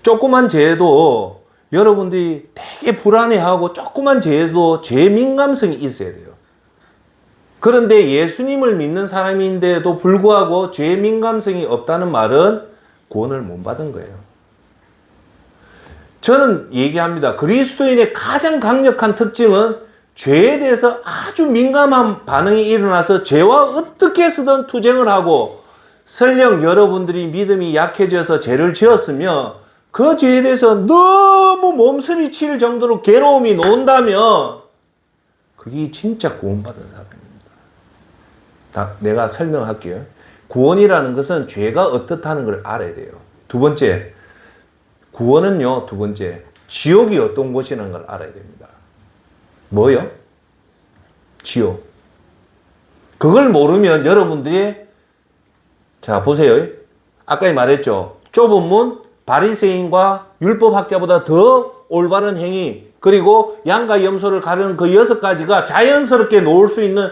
조그만 죄도 여러분들이 되게 불안해하고 조그만 죄에도 죄 민감성이 있어야 돼요. 그런데 예수님을 믿는 사람인데도 불구하고 죄 민감성이 없다는 말은 구원을 못 받은 거예요. 저는 얘기합니다. 그리스도인의 가장 강력한 특징은 죄에 대해서 아주 민감한 반응이 일어나서 죄와 어떻게 해서든 투쟁을 하고, 설령 여러분들이 믿음이 약해져서 죄를 지었으면 그 죄에 대해서 너무 몸서리 칠 정도로 괴로움이 논다면 그게 진짜 구원받은 사람입니다. 내가 설명할게요. 구원이라는 것은 죄가 어떻다는 걸 알아야 돼요. 두 번째, 구원은요, 두 번째, 지옥이 어떤 곳이라는 걸 알아야 됩니다. 뭐요? 지옥. 그걸 모르면 여러분들이, 자, 보세요. 아까 말했죠. 좁은 문, 바리새인과 율법학자보다 더 올바른 행위, 그리고 양과 염소를 가르는 그 6가지가 자연스럽게 놓을 수 있는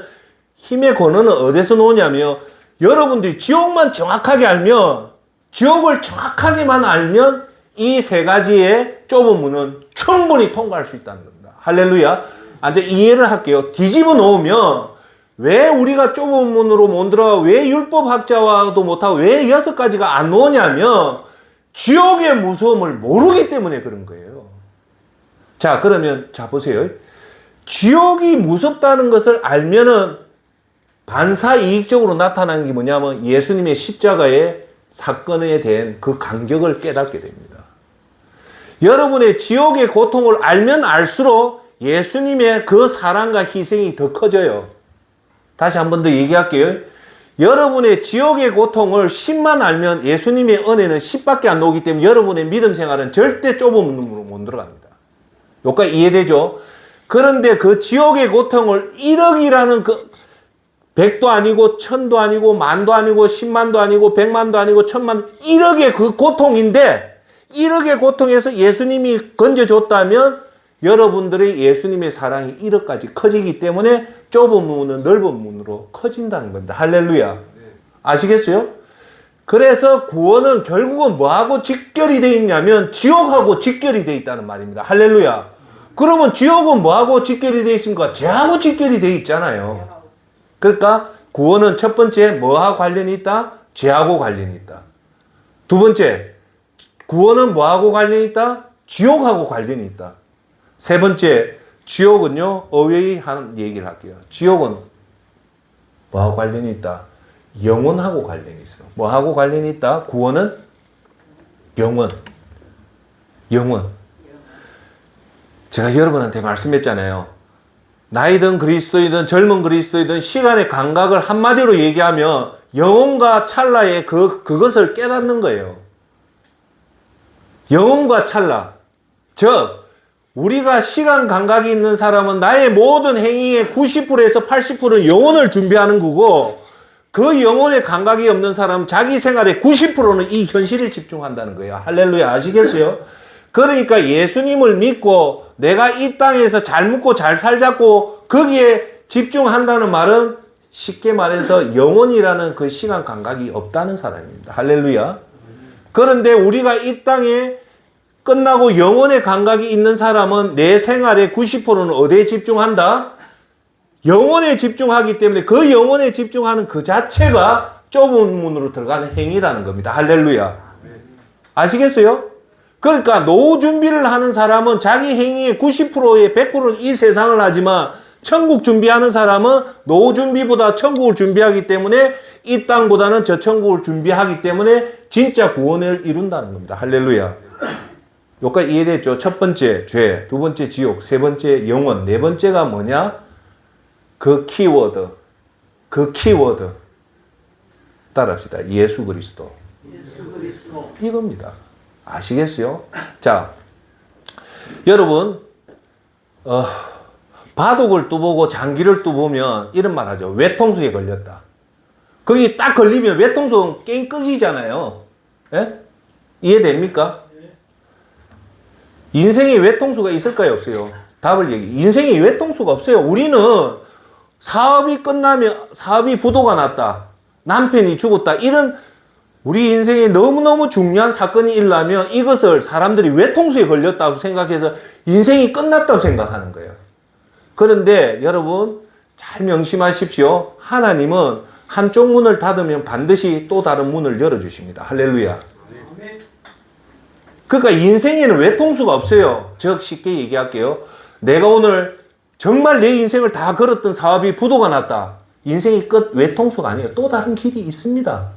힘의 근원은 어디서 놓냐면, 여러분들이 지옥만 정확하게 알면, 지옥을 정확하게만 알면 이 3가지의 좁은 문은 충분히 통과할 수 있다는 겁니다. 할렐루야. 이제 이해를 할게요. 뒤집어 놓으면 왜 우리가 좁은 문으로 못 들어가, 왜 율법학자와도 못하고 왜 6가지가 안 오냐면 지옥의 무서움을 모르기 때문에 그런 거예요. 자, 그러면 자 보세요. 지옥이 무섭다는 것을 알면은 반사이익적으로 나타나는 게 뭐냐면 예수님의 십자가의 사건에 대한 그 간격을 깨닫게 됩니다. 여러분의 지옥의 고통을 알면 알수록 예수님의 그 사랑과 희생이 더 커져요. 다시 한 번 더 얘기할게요. 여러분의 지옥의 고통을 10만 알면 예수님의 은혜는 10밖에 안 나오기 때문에 여러분의 믿음 생활은 절대 좁은 문으로 못 들어갑니다. 여기까지 이해되죠? 그런데 그 지옥의 고통을 1억이라는 그 100도 아니고 1000도 아니고 만도 아니고 10만도 아니고 100만도 아니고 1000만, 1억의 그 고통인데 1억의 고통에서 예수님이 건져줬다면 여러분들의 예수님의 사랑이 1억까지 커지기 때문에 좁은 문은 넓은 문으로 커진다는 겁니다. 할렐루야. 아시겠어요? 그래서 구원은 결국은 뭐하고 직결이 되어 있냐면 지옥하고 직결이 되어 있다는 말입니다. 할렐루야. 그러면 지옥은 뭐하고 직결이 되어 있습니까? 죄하고 직결이 되어 있잖아요. 그러니까 구원은 첫 번째 뭐하고 관련이 있다? 죄하고 관련이 있다. 두 번째, 구원은 뭐하고 관련이 있다? 지옥하고 관련이 있다. 세 번째, 지옥은요, 어웨이 하는 얘기를 할게요. 지옥은 뭐하고 관련이 있다? 영혼하고 관련이 있어요. 뭐하고 관련이 있다? 구원은 영혼. 영혼. 제가 여러분한테 말씀했잖아요. 나이든 그리스도이든 젊은 그리스도이든 시간의 감각을 한마디로 얘기하면 영혼과 찰나의 그것을 깨닫는 거예요. 영혼과 찰나. 즉, 우리가 시간 감각이 있는 사람은 나의 모든 행위의 90%에서 80%는 영혼을 준비하는 거고, 그 영혼의 감각이 없는 사람은 자기 생활의 90%는 이 현실에 집중한다는 거예요. 할렐루야. 아시겠어요? 그러니까 예수님을 믿고 내가 이 땅에서 잘 먹고 잘 살자고 거기에 집중한다는 말은 쉽게 말해서 영원이라는 그 시간 감각이 없다는 사람입니다. 할렐루야. 그런데 우리가 이 땅에 끝나고 영혼의 감각이 있는 사람은 내 생활의 90%는 어디에 집중한다? 영혼에 집중하기 때문에 그 영혼에 집중하는 그 자체가 좁은 문으로 들어가는 행위라는 겁니다. 할렐루야. 아시겠어요? 그러니까 노후 준비를 하는 사람은 자기 행위의 90%의 100%는 이 세상을 하지만 천국 준비하는 사람은 노후 준비보다 천국을 준비하기 때문에 이 땅보다는 저 천국을 준비하기 때문에 진짜 구원을 이룬다는 겁니다. 할렐루야. 여기까지 이해됐죠? 첫 번째 죄, 두 번째 지옥, 세 번째 영원, 네 번째가 뭐냐? 그 키워드. 따라합시다. 예수 그리스도. 이겁니다. 아시겠어요? 자, 여러분, 바둑을 뚜보고 장기를 뚜보면 이런 말 하죠. 외통수에 걸렸다. 거기 딱 걸리면 외통수 게임 끝이잖아요. 예? 이해됩니까? 인생에 외통수가 있을까요? 없어요? 답을 인생에 외통수가 없어요. 우리는 사업이 끝나면 사업이 부도가 났다. 남편이 죽었다. 이런 우리 인생에 너무너무 중요한 사건이 일어나면 이것을 사람들이 외통수에 걸렸다고 생각해서 인생이 끝났다고 생각하는 거예요. 그런데 여러분 잘 명심하십시오. 하나님은 한쪽 문을 닫으면 반드시 또 다른 문을 열어주십니다. 할렐루야. 그러니까 인생에는 외통수가 없어요. 즉 쉽게 얘기할게요. 내가 오늘 정말 내 인생을 다 걸었던 사업이 부도가 났다. 인생이 끝, 외통수가 아니에요. 또 다른 길이 있습니다.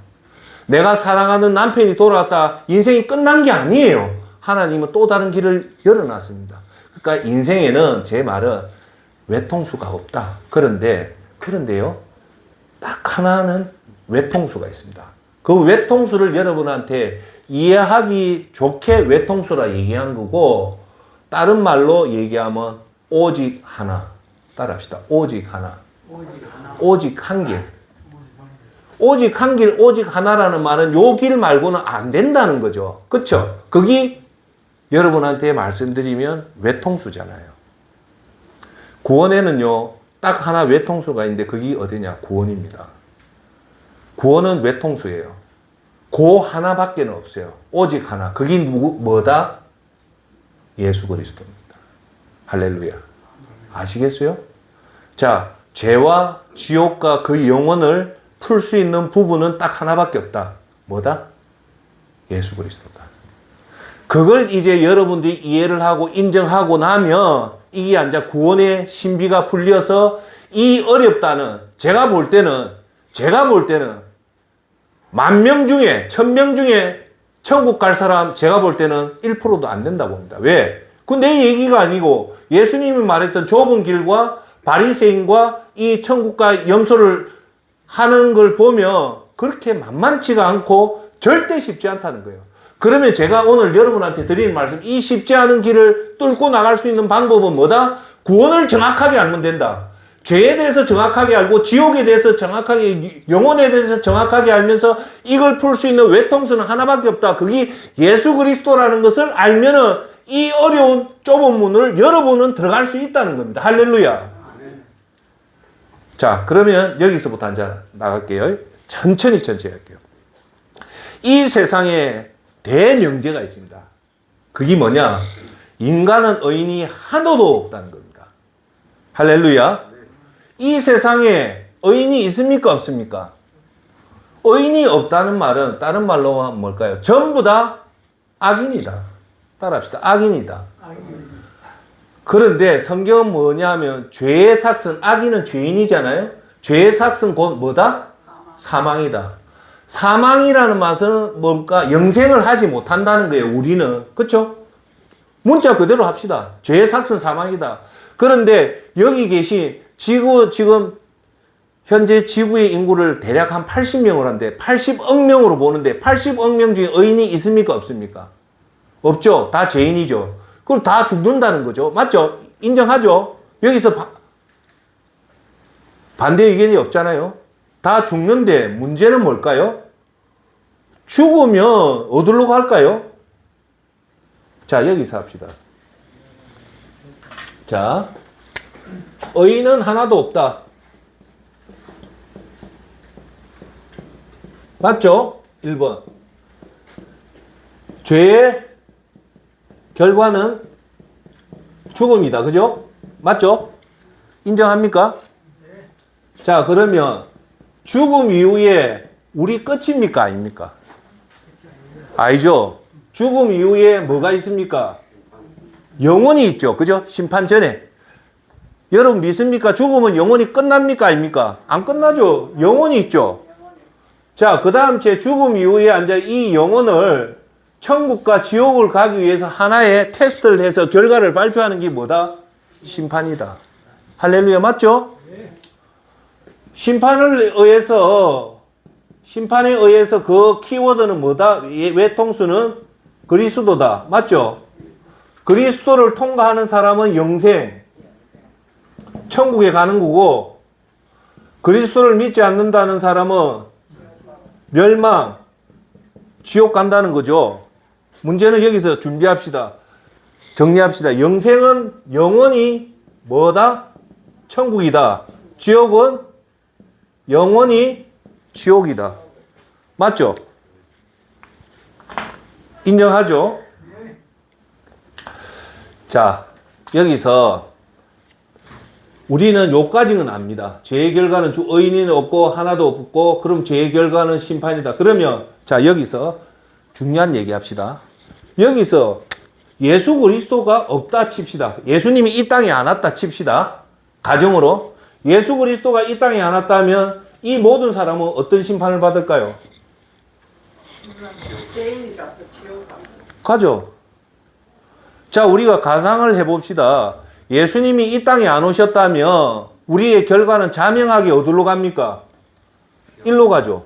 내가 사랑하는 남편이 돌아왔다. 인생이 끝난 게 아니에요. 하나님은 또 다른 길을 열어놨습니다. 그러니까 인생에는 제 말은 외통수가 없다. 그런데요. 딱 하나는 외통수가 있습니다. 그 외통수를 여러분한테 이해하기 좋게 외통수라 얘기한 거고 다른 말로 얘기하면 오직 하나. 따라합시다. 오직 하나. 오직 한 길. 오직 한 길, 오직 하나라는 말은 요 길 말고는 안 된다는 거죠. 그쵸? 거기 여러분한테 말씀드리면 외통수잖아요. 구원에는요, 딱 하나 외통수가 있는데 그게 어디냐? 구원입니다. 구원은 외통수예요. 그 하나밖에 없어요. 오직 하나. 그게 뭐다? 예수 그리스도입니다. 할렐루야. 아시겠어요? 자, 죄와 지옥과 그 영혼을 풀 수 있는 부분은 딱 하나밖에 없다. 뭐다? 예수 그리스도다. 그걸 이제 여러분들이 이해를 하고 인정하고 나면 이게 이제 구원의 신비가 풀려서 이 어렵다는 제가 볼 때는 10,000명 중에 1,000명 중에 천국 갈 사람 제가 볼 때는 1%도 안 된다고 봅니다. 왜? 그 내 얘기가 아니고 예수님이 말했던 좁은 길과 바리새인과 이 천국과 염소를 하는 걸 보면 그렇게 만만치가 않고 절대 쉽지 않다는 거예요. 그러면 제가 오늘 여러분한테 드리는 말씀, 이 쉽지 않은 길을 뚫고 나갈 수 있는 방법은 뭐다? 구원을 정확하게 알면 된다. 죄에 대해서 정확하게 알고 지옥에 대해서 정확하게, 영혼에 대해서 정확하게 알면서 이걸 풀 수 있는 외통수는 하나밖에 없다. 그게 예수 그리스도라는 것을 알면은 이 어려운 좁은 문을 여러분은 들어갈 수 있다는 겁니다. 할렐루야. 자, 그러면 여기서부터 이제 나갈게요. 천천히 할게요. 이 세상에 대명제가 있습니다. 그게 뭐냐? 인간은 의인이 하나도 없다는 겁니다. 할렐루야. 이 세상에 의인이 있습니까? 없습니까? 의인이 없다는 말은 다른 말로 하면 뭘까요? 전부 다 악인이다. 따라합시다. 악인이다. 그런데 성경은 뭐냐 하면 죄의 삭은, 악인은 죄인이잖아요. 죄의 삭은 곧 뭐다? 사망이다. 사망이라는 말은 뭔가 영생을 하지 못한다는 거예요. 우리는. 그렇죠? 문자 그대로 합시다. 죄의 삭은 사망이다. 그런데 여기 계신 지금 현재 지구의 인구를 대략 한 80명을 하는데 80억 명으로 보는데 80억 명 중에 의인이 있습니까? 없습니까? 없죠. 다 죄인이죠. 그럼 다 죽는다는 거죠. 맞죠? 인정하죠? 여기서 반대 의견이 없잖아요. 다 죽는데 문제는 뭘까요? 죽으면 어디로 갈까요? 자, 여기서 합시다. 자, 의인은 하나도 없다. 맞죠? 1번. 죄의 결과는 죽음이다. 그죠? 맞죠? 인정합니까? 자, 그러면 죽음 이후에 우리 끝입니까? 아닙니까? 아니죠. 죽음 이후에 뭐가 있습니까? 영혼이 있죠. 그죠? 심판 전에. 여러분 믿습니까? 죽음은 영혼이 끝납니까? 아닙니까? 안 끝나죠. 영혼이 있죠. 자, 그 다음 제 죽음 이후에 이제 이 영혼을 천국과 지옥을 가기 위해서 하나의 테스트를 해서 결과를 발표하는 게 뭐다? 심판이다. 할렐루야, 맞죠? 심판에 의해서 그 키워드는 뭐다? 외통수는 그리스도다. 맞죠? 그리스도를 통과하는 사람은 영생, 천국에 가는 거고, 그리스도를 믿지 않는다는 사람은 멸망, 지옥 간다는 거죠. 문제는 여기서 준비합시다. 정리합시다. 영생은 영원히 뭐다? 천국이다. 지옥은 영원히 지옥이다. 맞죠? 인정하죠? 자, 여기서 우리는 요까지는 압니다. 죄의 결과는 의인은 없고 하나도 없고 그럼 죄의 결과는 심판이다. 그러면 자, 여기서 중요한 얘기 합시다. 여기서 예수 그리스도가 없다 칩시다. 예수님이 이 땅에 안 왔다 칩시다. 가정으로 예수 그리스도가 이 땅에 안 왔다면 이 모든 사람은 어떤 심판을 받을까요? 가죠. 자, 우리가 가상을 해봅시다. 예수님이 이 땅에 안 오셨다면 우리의 결과는 자명하게 어디로 갑니까? 일로 가죠.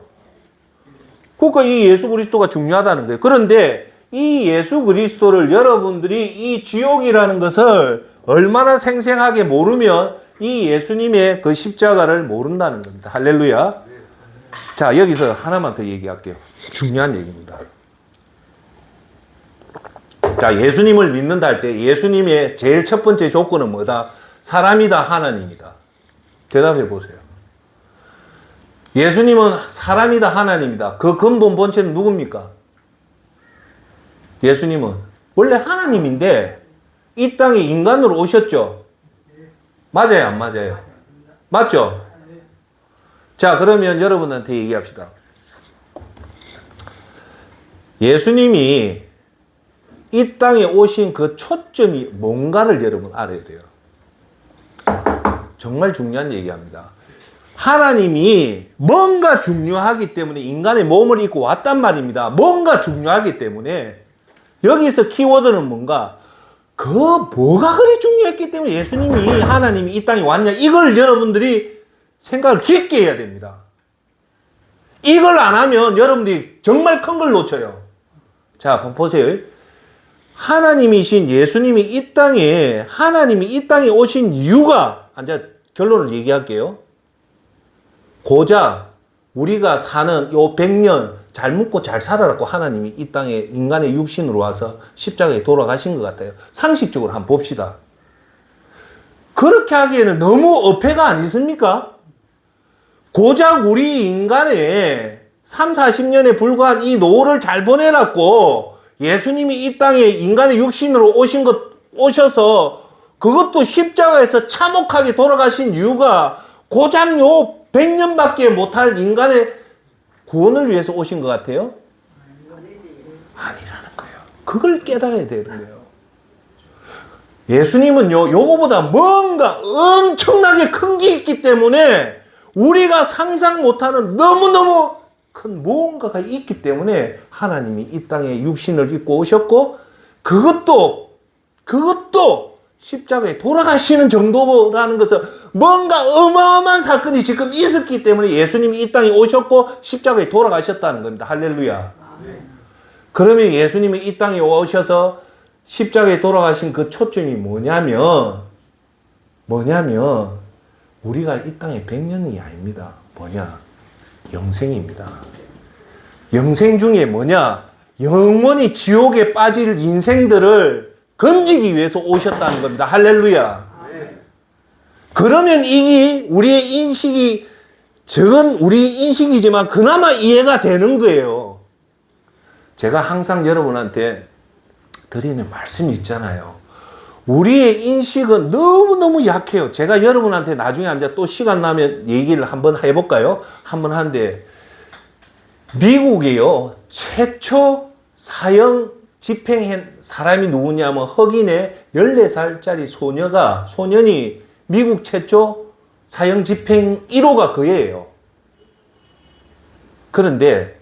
그러니까 이 예수 그리스도가 중요하다는 거예요. 그런데 이 예수 그리스도를 여러분들이 이 지옥이라는 것을 얼마나 생생하게 모르면 이 예수님의 그 십자가를 모른다는 겁니다. 할렐루야. 자, 여기서 하나만 더 얘기할게요. 중요한 얘기입니다. 자, 예수님을 믿는다 할 때 예수님의 제일 첫 번째 조건은 뭐다? 사람이다, 하나님이다. 대답해 보세요. 예수님은 사람이다, 하나님이다. 그 근본 본체는 누굽니까? 예수님은 원래 하나님인데 이 땅에 인간으로 오셨죠? 맞아요, 안 맞아요? 맞죠? 자, 그러면 여러분한테 얘기합시다. 예수님이 이 땅에 오신 그 초점이 뭔가를 여러분 알아야 돼요. 정말 중요한 얘기합니다. 하나님이 뭔가 중요하기 때문에 인간의 몸을 입고 왔단 말입니다. 뭔가 중요하기 때문에 여기서 키워드는 뭔가 그 뭐가 그리 중요했기 때문에 예수님이 하나님이 이 땅에 왔냐 이걸 여러분들이 생각을 깊게 해야 됩니다. 이걸 안 하면 여러분들이 정말 큰 걸 놓쳐요. 자, 보세요. 하나님이신 예수님이 하나님이 이 땅에 오신 이유가, 이제 결론을 얘기할게요. 고작 우리가 사는 요 100년 잘 먹고 잘 살아라고 하나님이 이 땅에 인간의 육신으로 와서 십자가에 돌아가신 것 같아요. 상식적으로 한번 봅시다. 그렇게 하기에는 너무 어폐가 아니십니까? 고작 우리 인간의 3, 40년에 불과한 이 노후를 잘 보내놨고 예수님이 이 땅에 인간의 육신으로 오셔서 그것도 십자가에서 참혹하게 돌아가신 이유가 고작 요 100년밖에 못할 인간의 구원을 위해서 오신 것 같아요? 아니라는 거예요. 그걸 깨달아야 되는 거예요. 예수님은요, 요거보다 뭔가 엄청나게 큰 게 있기 때문에 우리가 상상 못하는 너무너무 큰 무언가가 있기 때문에 하나님이 이 땅에 육신을 입고 오셨고 그것도 십자가에 돌아가시는 정도라는 것은 뭔가 어마어마한 사건이 지금 있었기 때문에 예수님이 이 땅에 오셨고 십자가에 돌아가셨다는 겁니다. 할렐루야. 그러면 예수님이 이 땅에 오셔서 십자가에 돌아가신 그 초점이 뭐냐면 우리가 이 땅에 100년이 아닙니다. 뭐냐? 영생입니다. 영생 중에 뭐냐? 영원히 지옥에 빠질 인생들을 건지기 위해서 오셨다는 겁니다. 할렐루야. 그러면 이게 우리의 인식이 적은 우리 인식이지만 그나마 이해가 되는 거예요. 제가 항상 여러분한테 드리는 말씀이 있잖아요. 우리의 인식은 너무너무 약해요. 제가 여러분한테 나중에 앉아 또 시간 나면 얘기를 한번 해볼까요? 한번 하는데, 미국이요, 최초 사형 집행한 사람이 누구냐면 흑인의 14살짜리 소년이 미국 최초 사형 집행 1호가 그예요. 그런데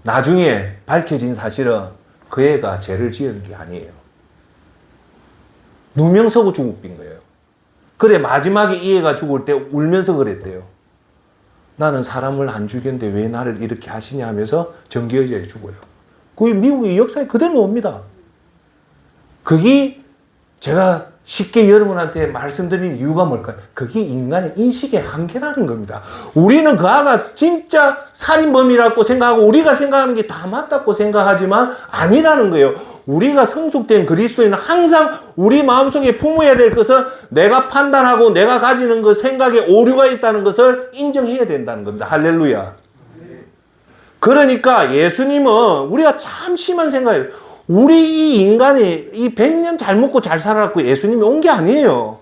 나중에 밝혀진 사실은 그 애가 죄를 지은 게 아니에요. 누명 서고 죽은 거예요. 그래 마지막에 이 애가 죽을 때 울면서 그랬대요. 나는 사람을 안 죽였는데 왜 나를 이렇게 하시냐 하면서 전기의자에 죽어요. 그게 미국의 역사에 그대로 옵니다. 그게 제가 쉽게 여러분한테 말씀드린 이유가 뭘까요? 그게 인간의 인식의 한계라는 겁니다. 우리는 그 아가 진짜 살인범이라고 생각하고 우리가 생각하는 게 다 맞다고 생각하지만 아니라는 거예요. 우리가 성숙된 그리스도인은 항상 우리 마음속에 품어야 될 것은 내가 판단하고 내가 가지는 그 생각에 오류가 있다는 것을 인정해야 된다는 겁니다. 할렐루야. 그러니까 예수님은 우리가 참 심한 생각이에요. 우리 이 인간이 이 100년 잘 먹고 잘 살아갖고 예수님이 온 게 아니에요.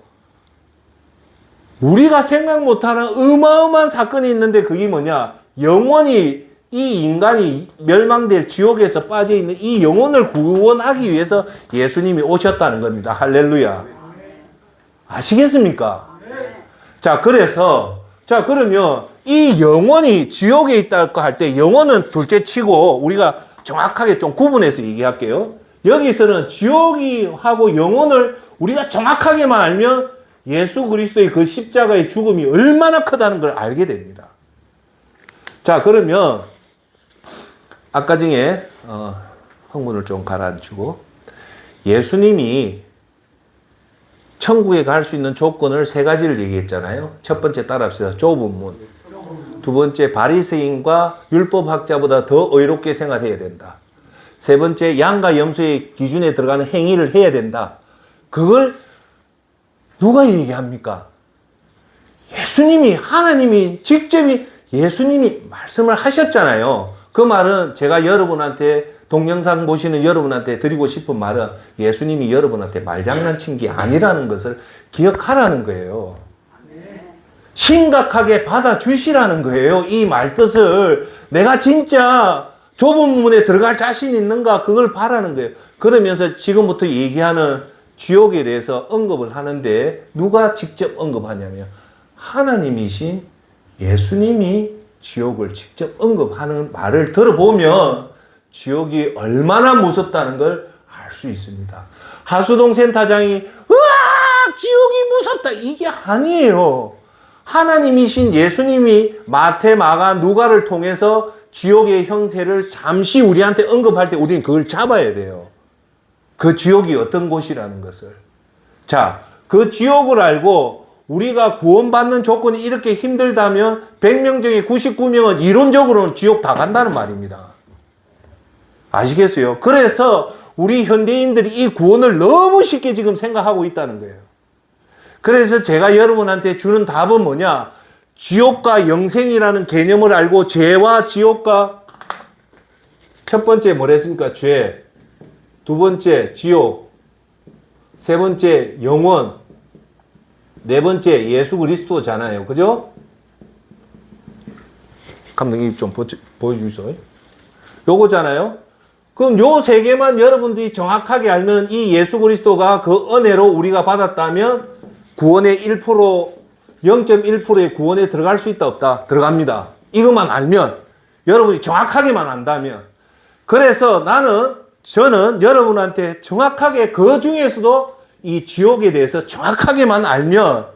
우리가 생각 못하는 어마어마한 사건이 있는데 그게 뭐냐? 영원히 이 인간이 멸망될 지옥에서 빠져있는 이 영혼을 구원하기 위해서 예수님이 오셨다는 겁니다. 할렐루야. 아시겠습니까? 자, 그러면 이 영혼이 지옥에 있다고 할 때 영혼은 둘째 치고 우리가 정확하게 좀 구분해서 얘기할게요. 여기서는 지옥이 하고 영혼을 우리가 정확하게만 알면 예수 그리스도의 그 십자가의 죽음이 얼마나 크다는 걸 알게 됩니다. 자, 그러면 아까 중에 흥분을 좀 가라앉히고 예수님이 천국에 갈 수 있는 조건을 3가지를 얘기했잖아요. 첫 번째 따라합시다. 좁은 문. 두 번째, 바리새인과 율법학자보다 더 의롭게 생활해야 된다. 세 번째, 양과 염소의 기준에 들어가는 행위를 해야 된다. 그걸 누가 얘기합니까? 예수님이, 하나님이 직접 예수님이 말씀을 하셨잖아요. 그 말은 제가 여러분한테 동영상 보시는 여러분한테 드리고 싶은 말은 예수님이 여러분한테 말장난친 게 아니라는 것을 기억하라는 거예요. 심각하게 받아주시라는 거예요. 이 말뜻을 내가 진짜 좁은 문에 들어갈 자신 있는가 그걸 바라는 거예요. 그러면서 지금부터 얘기하는 지옥에 대해서 언급을 하는데 누가 직접 언급하냐면 하나님이신 예수님이 지옥을 직접 언급하는 말을 들어보면 지옥이 얼마나 무섭다는 걸 알 수 있습니다. 하수동 센터장이 으악 지옥이 무섭다 이게 아니에요. 하나님이신 예수님이 마태, 마가, 누가를 통해서 지옥의 형태를 잠시 우리한테 언급할 때 우리는 그걸 잡아야 돼요. 그 지옥이 어떤 곳이라는 것을. 자, 그 지옥을 알고 우리가 구원받는 조건이 이렇게 힘들다면 100명 중에 99명은 이론적으로는 지옥 다 간다는 말입니다. 아시겠어요? 그래서 우리 현대인들이 이 구원을 너무 쉽게 지금 생각하고 있다는 거예요. 그래서 제가 여러분한테 주는 답은 뭐냐? 지옥과 영생이라는 개념을 알고 죄와 지옥과 첫 번째 뭐랬습니까? 죄. 두 번째 지옥. 세 번째 영원. 네 번째 예수 그리스도잖아요. 그죠? 감독님 좀 보여주세요. 요거잖아요. 그럼 요 3개만 여러분들이 정확하게 알면 이 예수 그리스도가 그 은혜로 우리가 받았다면 구원의 1%, 0.1%의 구원에 들어갈 수 있다 없다? 들어갑니다. 이것만 알면 여러분이 정확하게만 안다면 그래서 저는 여러분한테 정확하게 그 중에서도 이 지옥에 대해서 정확하게만 알면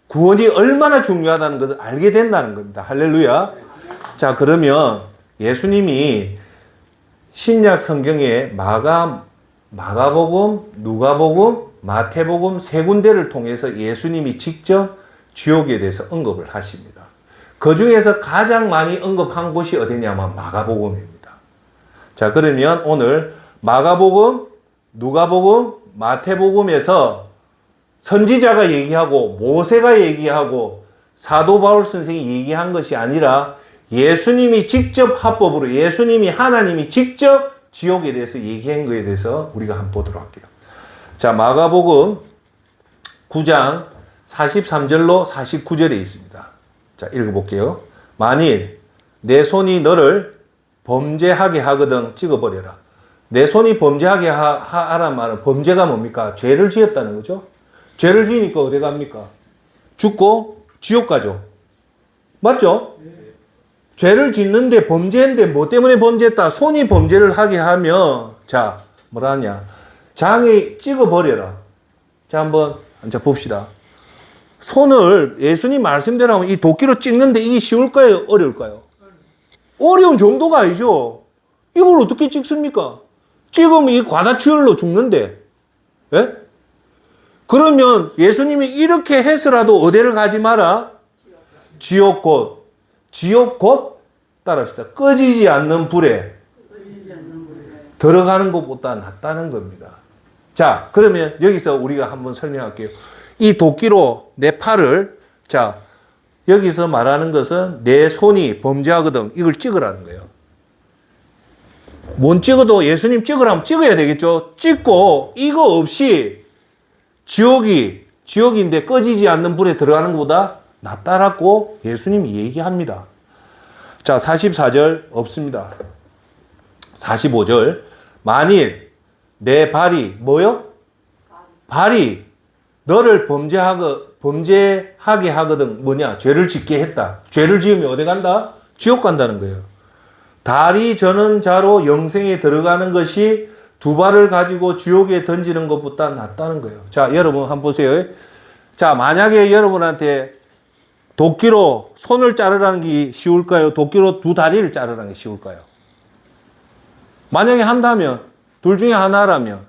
구원이 얼마나 중요하다는 것을 알게 된다는 겁니다. 할렐루야. 자, 그러면 예수님이 신약 성경에 마가복음, 누가복음, 마태복음 3군데를 통해서 예수님이 직접 지옥에 대해서 언급을 하십니다. 그 중에서 가장 많이 언급한 곳이 어디냐면 마가복음입니다. 자, 그러면 오늘 마가복음, 누가복음, 마태복음에서 선지자가 얘기하고 모세가 얘기하고 사도 바울 선생이 얘기한 것이 아니라 예수님이 직접 합법으로 예수님이 하나님이 직접 지옥에 대해서 얘기한 것에 대해서 우리가 한번 보도록 할게요. 자, 마가복음 9장 43절로 49절에 있습니다. 자, 읽어볼게요. 만일 내 손이 너를 범죄하게 하거든 찍어버려라. 내 손이 범죄하게 하란 말은 범죄가 뭡니까? 죄를 지었다는 거죠. 죄를 지으니까 어디 갑니까? 죽고 지옥 가죠. 맞죠? 죄를 짓는데 범죄인데 뭐 때문에 범죄했다? 손이 범죄를 하게 하면 자 뭐라 하냐? 장에 찍어버려라. 자 한번 앉아 봅시다. 손을 예수님 말씀대로 하면 이 도끼로 찍는데 이게 쉬울까요? 어려울까요? 어려운 정도가 아니죠. 이걸 어떻게 찍습니까? 찍으면 이 과다출혈로 죽는데. 예? 그러면 예수님이 이렇게 해서라도 어디를 가지 마라? 지옥 곧. 지옥 곧 따라합시다. 꺼지지 않는 불에 들어가는 것보다 낫다는 겁니다. 자, 그러면 여기서 우리가 한번 설명할게요. 이 도끼로 내 팔을, 자, 여기서 말하는 것은 내 손이 범죄하거든. 이걸 찍으라는 거예요. 뭔 찍어도 예수님 찍으라면 찍어야 되겠죠. 찍고 이거 없이 지옥인데 꺼지지 않는 불에 들어가는 것보다 낫다라고 예수님이 얘기합니다. 자, 44절 없습니다. 45절. 만일 내 발이 뭐요? 발이 너를 범죄하게 하거든 뭐냐? 죄를 짓게 했다. 죄를 지으면 어디 간다? 지옥 간다는 거예요. 다리 저는 자로 영생에 들어가는 것이 두 발을 가지고 지옥에 던지는 것보다 낫다는 거예요. 자, 여러분 한번 보세요. 자, 만약에 여러분한테 도끼로 손을 자르라는 게 쉬울까요? 도끼로 두 다리를 자르라는 게 쉬울까요? 만약에 한다면, 둘 중에 하나라면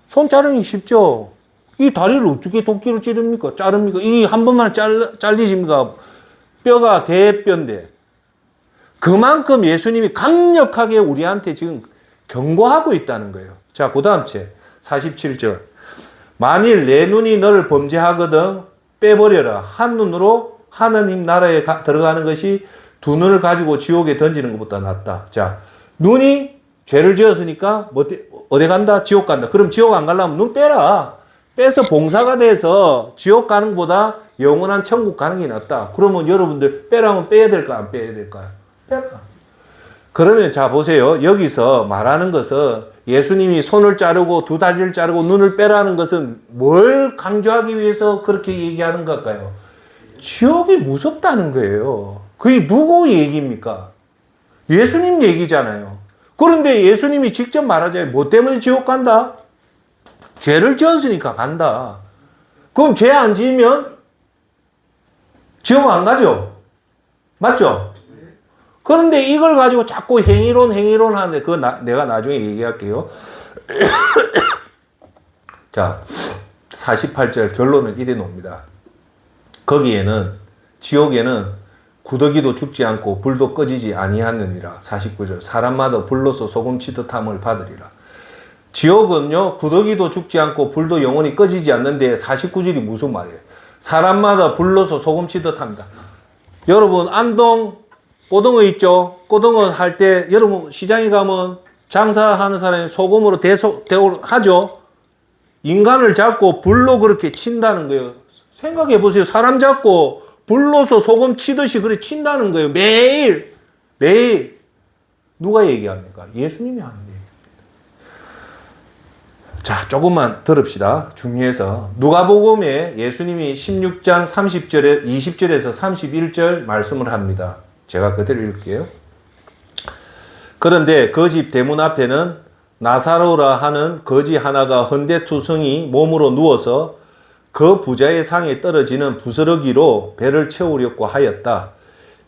손 자르는 게 쉽죠. 이 다리를 어떻게 도끼로 자릅니까? 이 한 번만 잘리십니까? 뼈가 대뼈인데. 그만큼 예수님이 강력하게 우리한테 지금 경고하고 있다는 거예요. 자, 그 다음 째 47절. 만일 내 눈이 너를 범죄하거든 빼버려라. 한 눈으로 하느님 나라에 들어가는 것이 두 눈을 가지고 지옥에 던지는 것보다 낫다. 자, 눈이 죄를 지었으니까 어디 간다? 지옥 간다. 그럼 지옥 안 가려면 눈 빼라. 빼서 봉사가 돼서 지옥 가는 것보다 영원한 천국 가는 게 낫다. 그러면 여러분들 빼라면 빼야 될까? 안 빼야 될까요? 빼라. 그러면 자 보세요. 여기서 말하는 것은 예수님이 손을 자르고 두 다리를 자르고 눈을 빼라는 것은 뭘 강조하기 위해서 그렇게 얘기하는 걸까요? 지옥이 무섭다는 거예요. 그게 누구 얘기입니까? 예수님 얘기잖아요. 그런데 예수님이 직접 말하잖아요. 뭐 때문에 지옥 간다? 죄를 지었으니까 간다. 그럼 죄 안 지으면 지옥 안 가죠? 맞죠? 그런데 이걸 가지고 자꾸 행위론 하는데 그거 내가 나중에 얘기할게요. 자, 48절 결론은 이래 놓습니다. 거기에는 지옥에는 구더기도 죽지 않고 불도 꺼지지 아니하느니라. 49절 사람마다 불로서 소금 치듯 함을 받으리라. 지옥은요 구더기도 죽지 않고 불도 영원히 꺼지지 않는데 49절이 무슨 말이에요? 사람마다 불로서 소금 치듯 합니다. 여러분 안동 고등어 있죠? 고등어 할 때 여러분 시장에 가면 장사하는 사람이 소금으로 대우를 하죠? 인간을 잡고 불로 그렇게 친다는 거예요. 생각해 보세요. 사람 잡고 불로서 소금 치듯이 그렇게 친다는 거예요. 매일. 누가 얘기합니까? 예수님이 하는 얘기. 자, 조금만 들읍시다. 중요해서. 누가복음에 예수님이 16장 30절에 20절에서 31절 말씀을 합니다. 제가 그대로 읽을게요. 그런데 그 집 대문 앞에는 나사로라 하는 거지 하나가 헌데투성이 몸으로 누워서 그 부자의 상에 떨어지는 부스러기로 배를 채우려고 하였다.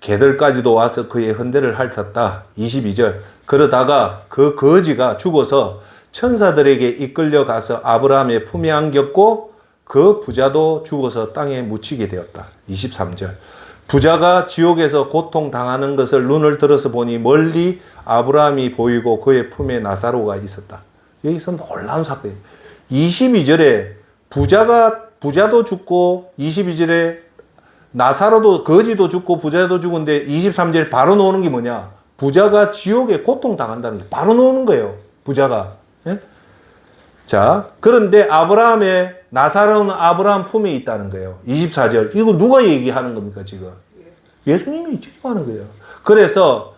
개들까지도 와서 그의 헌데를 핥았다. 22절. 그러다가 그 거지가 죽어서 천사들에게 이끌려 가서 아브라함의 품에 안겼고 그 부자도 죽어서 땅에 묻히게 되었다. 23절. 부자가 지옥에서 고통당하는 것을 눈을 들어서 보니 멀리 아브라함이 보이고 그의 품에 나사로가 있었다. 여기서 놀라운 사건이에요. 22절에 부자도 죽고 22절에 나사로도 거지도 죽고 부자도 죽은데 23절에 바로 나오는 게 뭐냐? 부자가 지옥에 고통당한다는 게 바로 나오는 거예요. 부자가. 예? 자, 그런데 나사로는 아브라함 품에 있다는 거예요. 24절. 이거 누가 얘기하는 겁니까, 지금? 예수님이 직접 하는 거예요. 그래서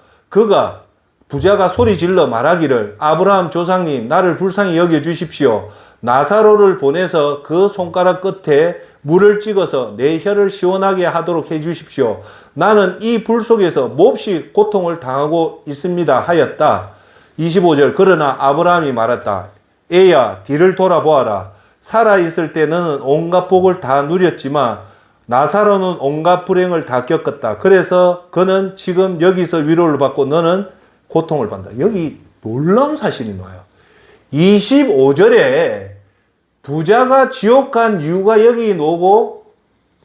부자가 소리 질러 말하기를 아브라함 조상님 나를 불쌍히 여겨 주십시오. 나사로를 보내서 그 손가락 끝에 물을 찍어서 내 혀를 시원하게 하도록 해 주십시오. 나는 이 불 속에서 몹시 고통을 당하고 있습니다 하였다. 25절 그러나 아브라함이 말했다. 애야 뒤를 돌아보아라. 살아있을 때 너는 온갖 복을 다 누렸지만 나사로는 온갖 불행을 다 겪었다. 그래서 그는 지금 여기서 위로를 받고 너는 고통을 받는다. 여기 놀라운 사실이 나와요. 25절에 부자가 지옥 간 이유가 여기 나오고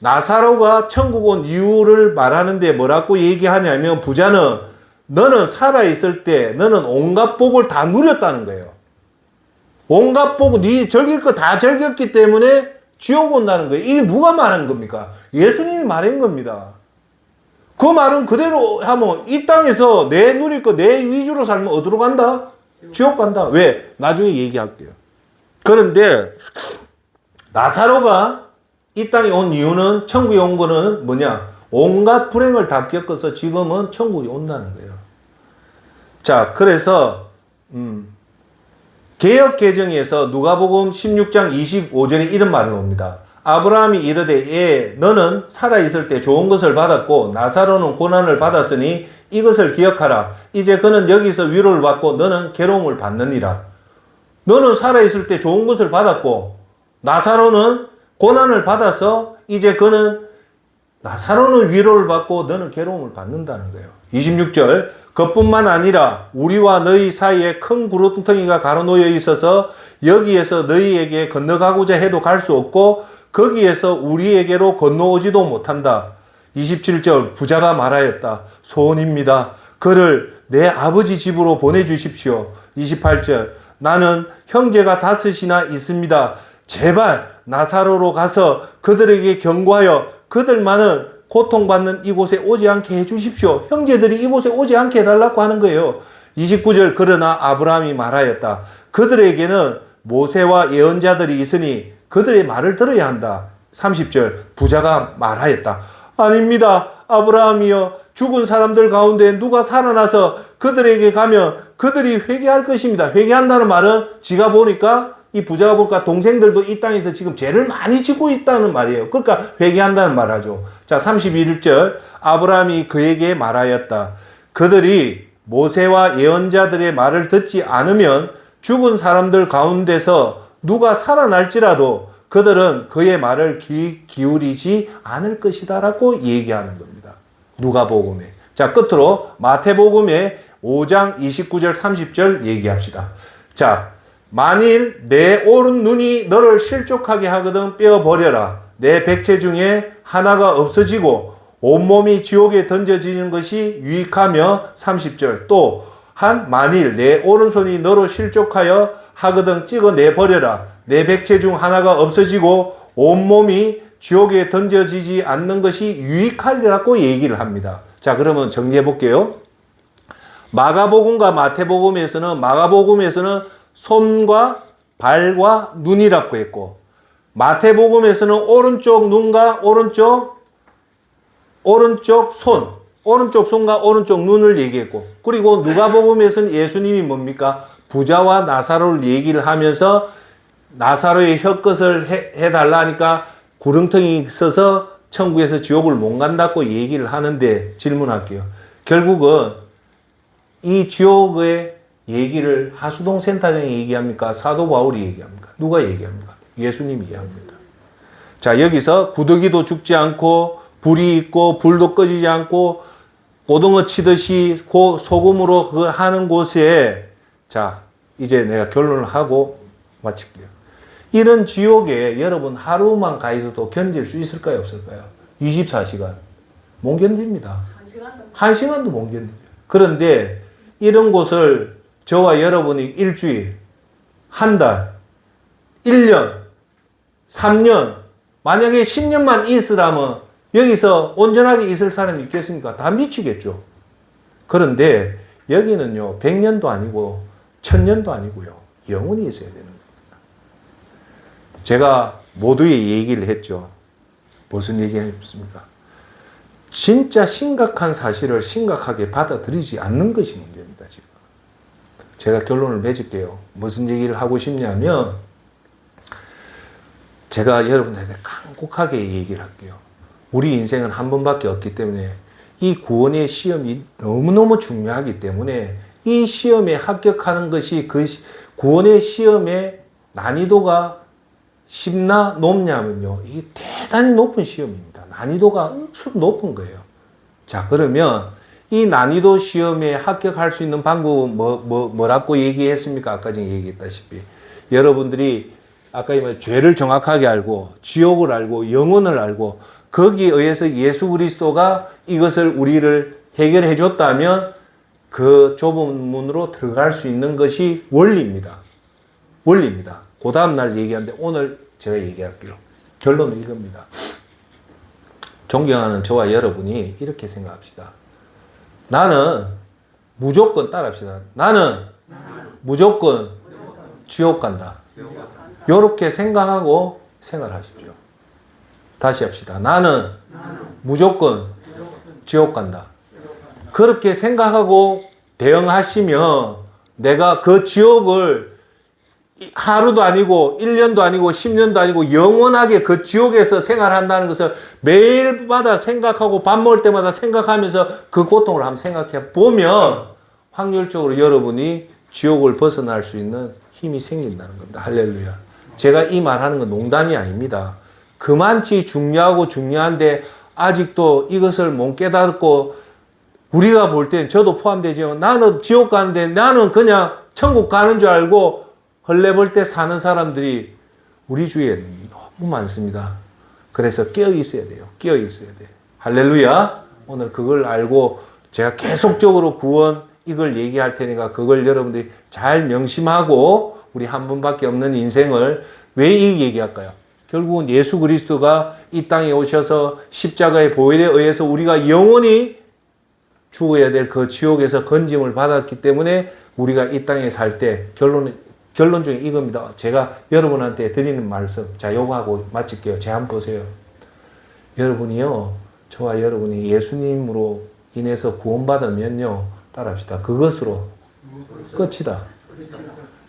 나사로가 천국 온 이유를 말하는데 뭐라고 얘기하냐면 부자는 너는 살아있을 때 너는 온갖 복을 다 누렸다는 거예요. 온갖 복, 네 즐길 거 다 즐겼기 때문에 지옥 온다는 거예요. 이게 누가 말한 겁니까? 예수님이 말한 겁니다. 그 말은 그대로 하면 이 땅에서 내 누릴 거 내 위주로 살면 어디로 간다? 지옥 간다. 왜? 나중에 얘기할게요. 그런데 나사로가 이 땅에 온 이유는 천국에 온 거는 뭐냐? 온갖 불행을 다 겪어서 지금은 천국에 온다는 거예요. 자, 그래서 개역 개정에서 누가복음 16장 25절에 이런 말을 옵니다. 아브라함이 이르되 너는 살아있을 때 좋은 것을 받았고 나사로는 고난을 받았으니 이것을 기억하라. 이제 그는 여기서 위로를 받고 너는 괴로움을 받느니라. 너는 살아있을 때 좋은 것을 받았고 나사로는 고난을 받아서 이제 나사로는 위로를 받고 너는 괴로움을 받는다는 거예요. 26절 그뿐만 아니라 우리와 너희 사이에 큰 구렁텅이가 가로놓여 있어서 여기에서 너희에게 건너가고자 해도 갈 수 없고 거기에서 우리에게로 건너오지도 못한다. 27절 부자가 말하였다. 소원입니다. 그를 내 아버지 집으로 보내주십시오. 28절 나는 형제가 5이나 있습니다. 제발 나사로로 가서 그들에게 경고하여 그들만은 고통받는 이곳에 오지 않게 해주십시오. 형제들이 이곳에 오지 않게 해달라고 하는 거예요. 29절 그러나 아브라함이 말하였다. 그들에게는 모세와 예언자들이 있으니 그들의 말을 들어야 한다. 30절 부자가 말하였다. 아닙니다. 아브라함이여 죽은 사람들 가운데 누가 살아나서 그들에게 가면 그들이 회개할 것입니다. 회개한다는 말은 지가 보니까 이 부자가 보니까 동생들도 이 땅에서 지금 죄를 많이 짓고 있다는 말이에요. 그러니까 회개한다는 말 하죠. 자, 31절 아브라함이 그에게 말하였다. 그들이 모세와 예언자들의 말을 듣지 않으면 죽은 사람들 가운데서 누가 살아날지라도 그들은 그의 말을 기울이지 않을 것이다 라고 얘기하는 겁니다. 누가복음에. 자, 끝으로 마태복음에 5장 29절 30절 얘기합시다. 자, 만일 내 오른 눈이 너를 실족하게 하거든 떼어버려라. 내 백체 중에 하나가 없어지고 온몸이 지옥에 던져지는 것이 유익하며 30절 또한 만일 내 오른손이 너로 실족하여 하거든 찍어내버려라. 내 백체 중 하나가 없어지고 온몸이 지옥에 던져지지 않는 것이 유익하리라고 얘기를 합니다. 자, 그러면 정리해 볼게요. 마가복음과 마가복음에서는 손과 발과 눈이라고 했고 마태복음에서는 오른쪽 눈과 오른쪽 손과 오른쪽 눈을 얘기했고 그리고 누가복음에서는 예수님이 뭡니까? 부자와 나사로를 얘기를 하면서 나사로의 혀끝을 해달라 하니까 구렁텅이 있어서 천국에서 지옥을 못 간다고 얘기를 하는데 질문할게요. 결국은 이 지옥의 얘기를 하수동 센터장이 얘기합니까? 사도 바울이 얘기합니까? 누가 얘기합니까? 예수님이 얘기합니다. 자, 여기서 구더기도 죽지 않고 불이 있고 불도 꺼지지 않고 고등어 치듯이 소금으로 그 하는 곳에 자, 이제 내가 결론을 하고 마칠게요. 이런 지옥에 여러분 하루만 가 있어도 견딜 수 있을까요? 없을까요? 24시간. 못 견딥니다. 1시간도 못 견딥니다. 그런데 이런 곳을 저와 여러분이 일주일, 한 달, 1년, 3년, 만약에 10년만 있으라면 여기서 온전하게 있을 사람이 있겠습니까? 다 미치겠죠. 그런데 여기는요, 100년도 아니고 1000년도 아니고요, 영원히 있어야 되는 겁니다. 제가 모두의 얘기를 했죠. 무슨 얘기 했습니까? 진짜 심각한 사실을 심각하게 받아들이지 않는 것이 문제입니다, 지금. 제가 결론을 맺을게요. 무슨 얘기를 하고 싶냐면, 제가 여러분들한테 간곡하게 얘기를 할게요. 우리 인생은 한 번밖에 없기 때문에 이 구원의 시험이 너무너무 중요하기 때문에 이 시험에 합격하는 것이 그 구원의 시험의 난이도가 쉽나 높냐면요, 이게 대단히 높은 시험입니다. 난이도가 엄청 높은 거예요. 자, 그러면 이 난이도 시험에 합격할 수 있는 방법은 뭐라고 얘기했습니까? 아까 전에 얘기했다시피 여러분들이 아까 죄를 정확하게 알고 지옥을 알고 영혼을 알고 거기에 의해서 예수 그리스도가 이것을 우리를 해결해 줬다면 그 좁은 문으로 들어갈 수 있는 것이 원리입니다. 원리입니다. 그 다음날 얘기하는데 오늘 제가 얘기할게요. 결론은 이겁니다. 존경하는 저와 여러분이 이렇게 생각합시다. 나는 무조건 따라합시다. 나는 무조건 지옥 간다. 이렇게 생각하고 생활하십시오. 다시 합시다. 나는 무조건 지옥 간다. 그렇게 생각하고 대응하시면 내가 그 지옥을 하루도 아니고 1년도 아니고 10년도 아니고 영원하게 그 지옥에서 생활한다는 것을 매일마다 생각하고 밥 먹을 때마다 생각하면서 그 고통을 한번 생각해 보면 확률적으로 여러분이 지옥을 벗어날 수 있는 힘이 생긴다는 겁니다. 할렐루야. 제가 이 말하는 건 농담이 아닙니다. 그만치 중요하고 중요한데 아직도 이것을 못 깨닫고 우리가 볼 땐 저도 포함되죠. 나는 지옥 가는데 나는 그냥 천국 가는 줄 알고 헐레벌떡 사는 사람들이 우리 주위에 너무 많습니다. 그래서 깨어 있어야 돼요. 깨어 있어야 돼. 할렐루야. 오늘 그걸 알고 제가 계속적으로 구원 이걸 얘기할 테니까 그걸 여러분들이 잘 명심하고 우리 한 번밖에 없는 인생을 왜 이 얘기할까요? 결국은 예수 그리스도가 이 땅에 오셔서 십자가의 보혈에 의해서 우리가 영원히 죽어야 될 그 지옥에서 건짐을 받았기 때문에 우리가 이 땅에 살 때 결론 중에 이겁니다. 제가 여러분한테 드리는 말씀. 자, 요거 하고 마칠게요. 제 한번 보세요. 여러분이요, 저와 여러분이 예수님으로 인해서 구원받으면요, 따라합시다. 그것으로 끝이다.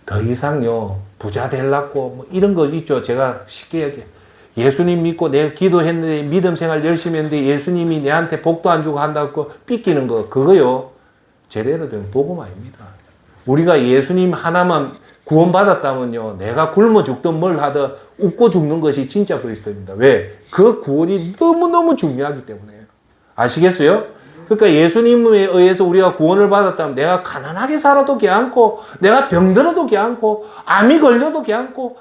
더 이상요, 부자 되려고 뭐 이런 거 있죠. 제가 쉽게 얘기해. 예수님 믿고 내가 기도했는데 믿음 생활 열심히 했는데 예수님이 내한테 복도 안 주고 한다고 삐끼는 거, 그거요, 제대로 된 복음 아닙니다. 우리가 예수님 하나만 구원받았다면요, 내가 굶어 죽든 뭘 하든 웃고 죽는 것이 진짜 그리스도입니다. 왜? 그 구원이 너무너무 중요하기 때문에요. 아시겠어요? 그러니까 예수님에 의해서 우리가 구원을 받았다면 내가 가난하게 살아도 괜찮고 내가 병들어도 괜찮고 암이 걸려도 괜찮고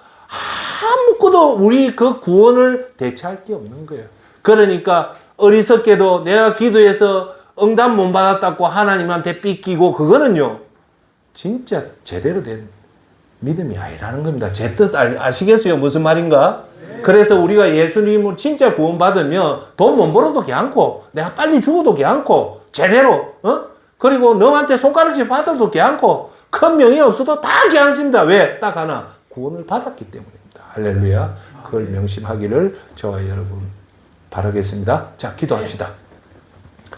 아무것도 우리 그 구원을 대체할 게 없는 거예요. 그러니까 어리석게도 내가 기도해서 응답 못 받았다고 하나님한테 삐끼고 그거는요, 진짜 제대로 된 믿음이 아니라는 겁니다. 제 뜻 아시겠어요? 무슨 말인가? 그래서 우리가 예수님을 진짜 구원받으면 돈 못 벌어도 괜찮고 내가 빨리 죽어도 괜찮고 제대로 그리고 너한테 손가락질 받아도 괜찮고 큰 명이 없어도 다 괜찮습니다. 왜? 딱 하나, 구원을 받았기 때문입니다. 할렐루야. 그걸 명심하기를 저와 여러분 바라겠습니다. 자, 기도합시다.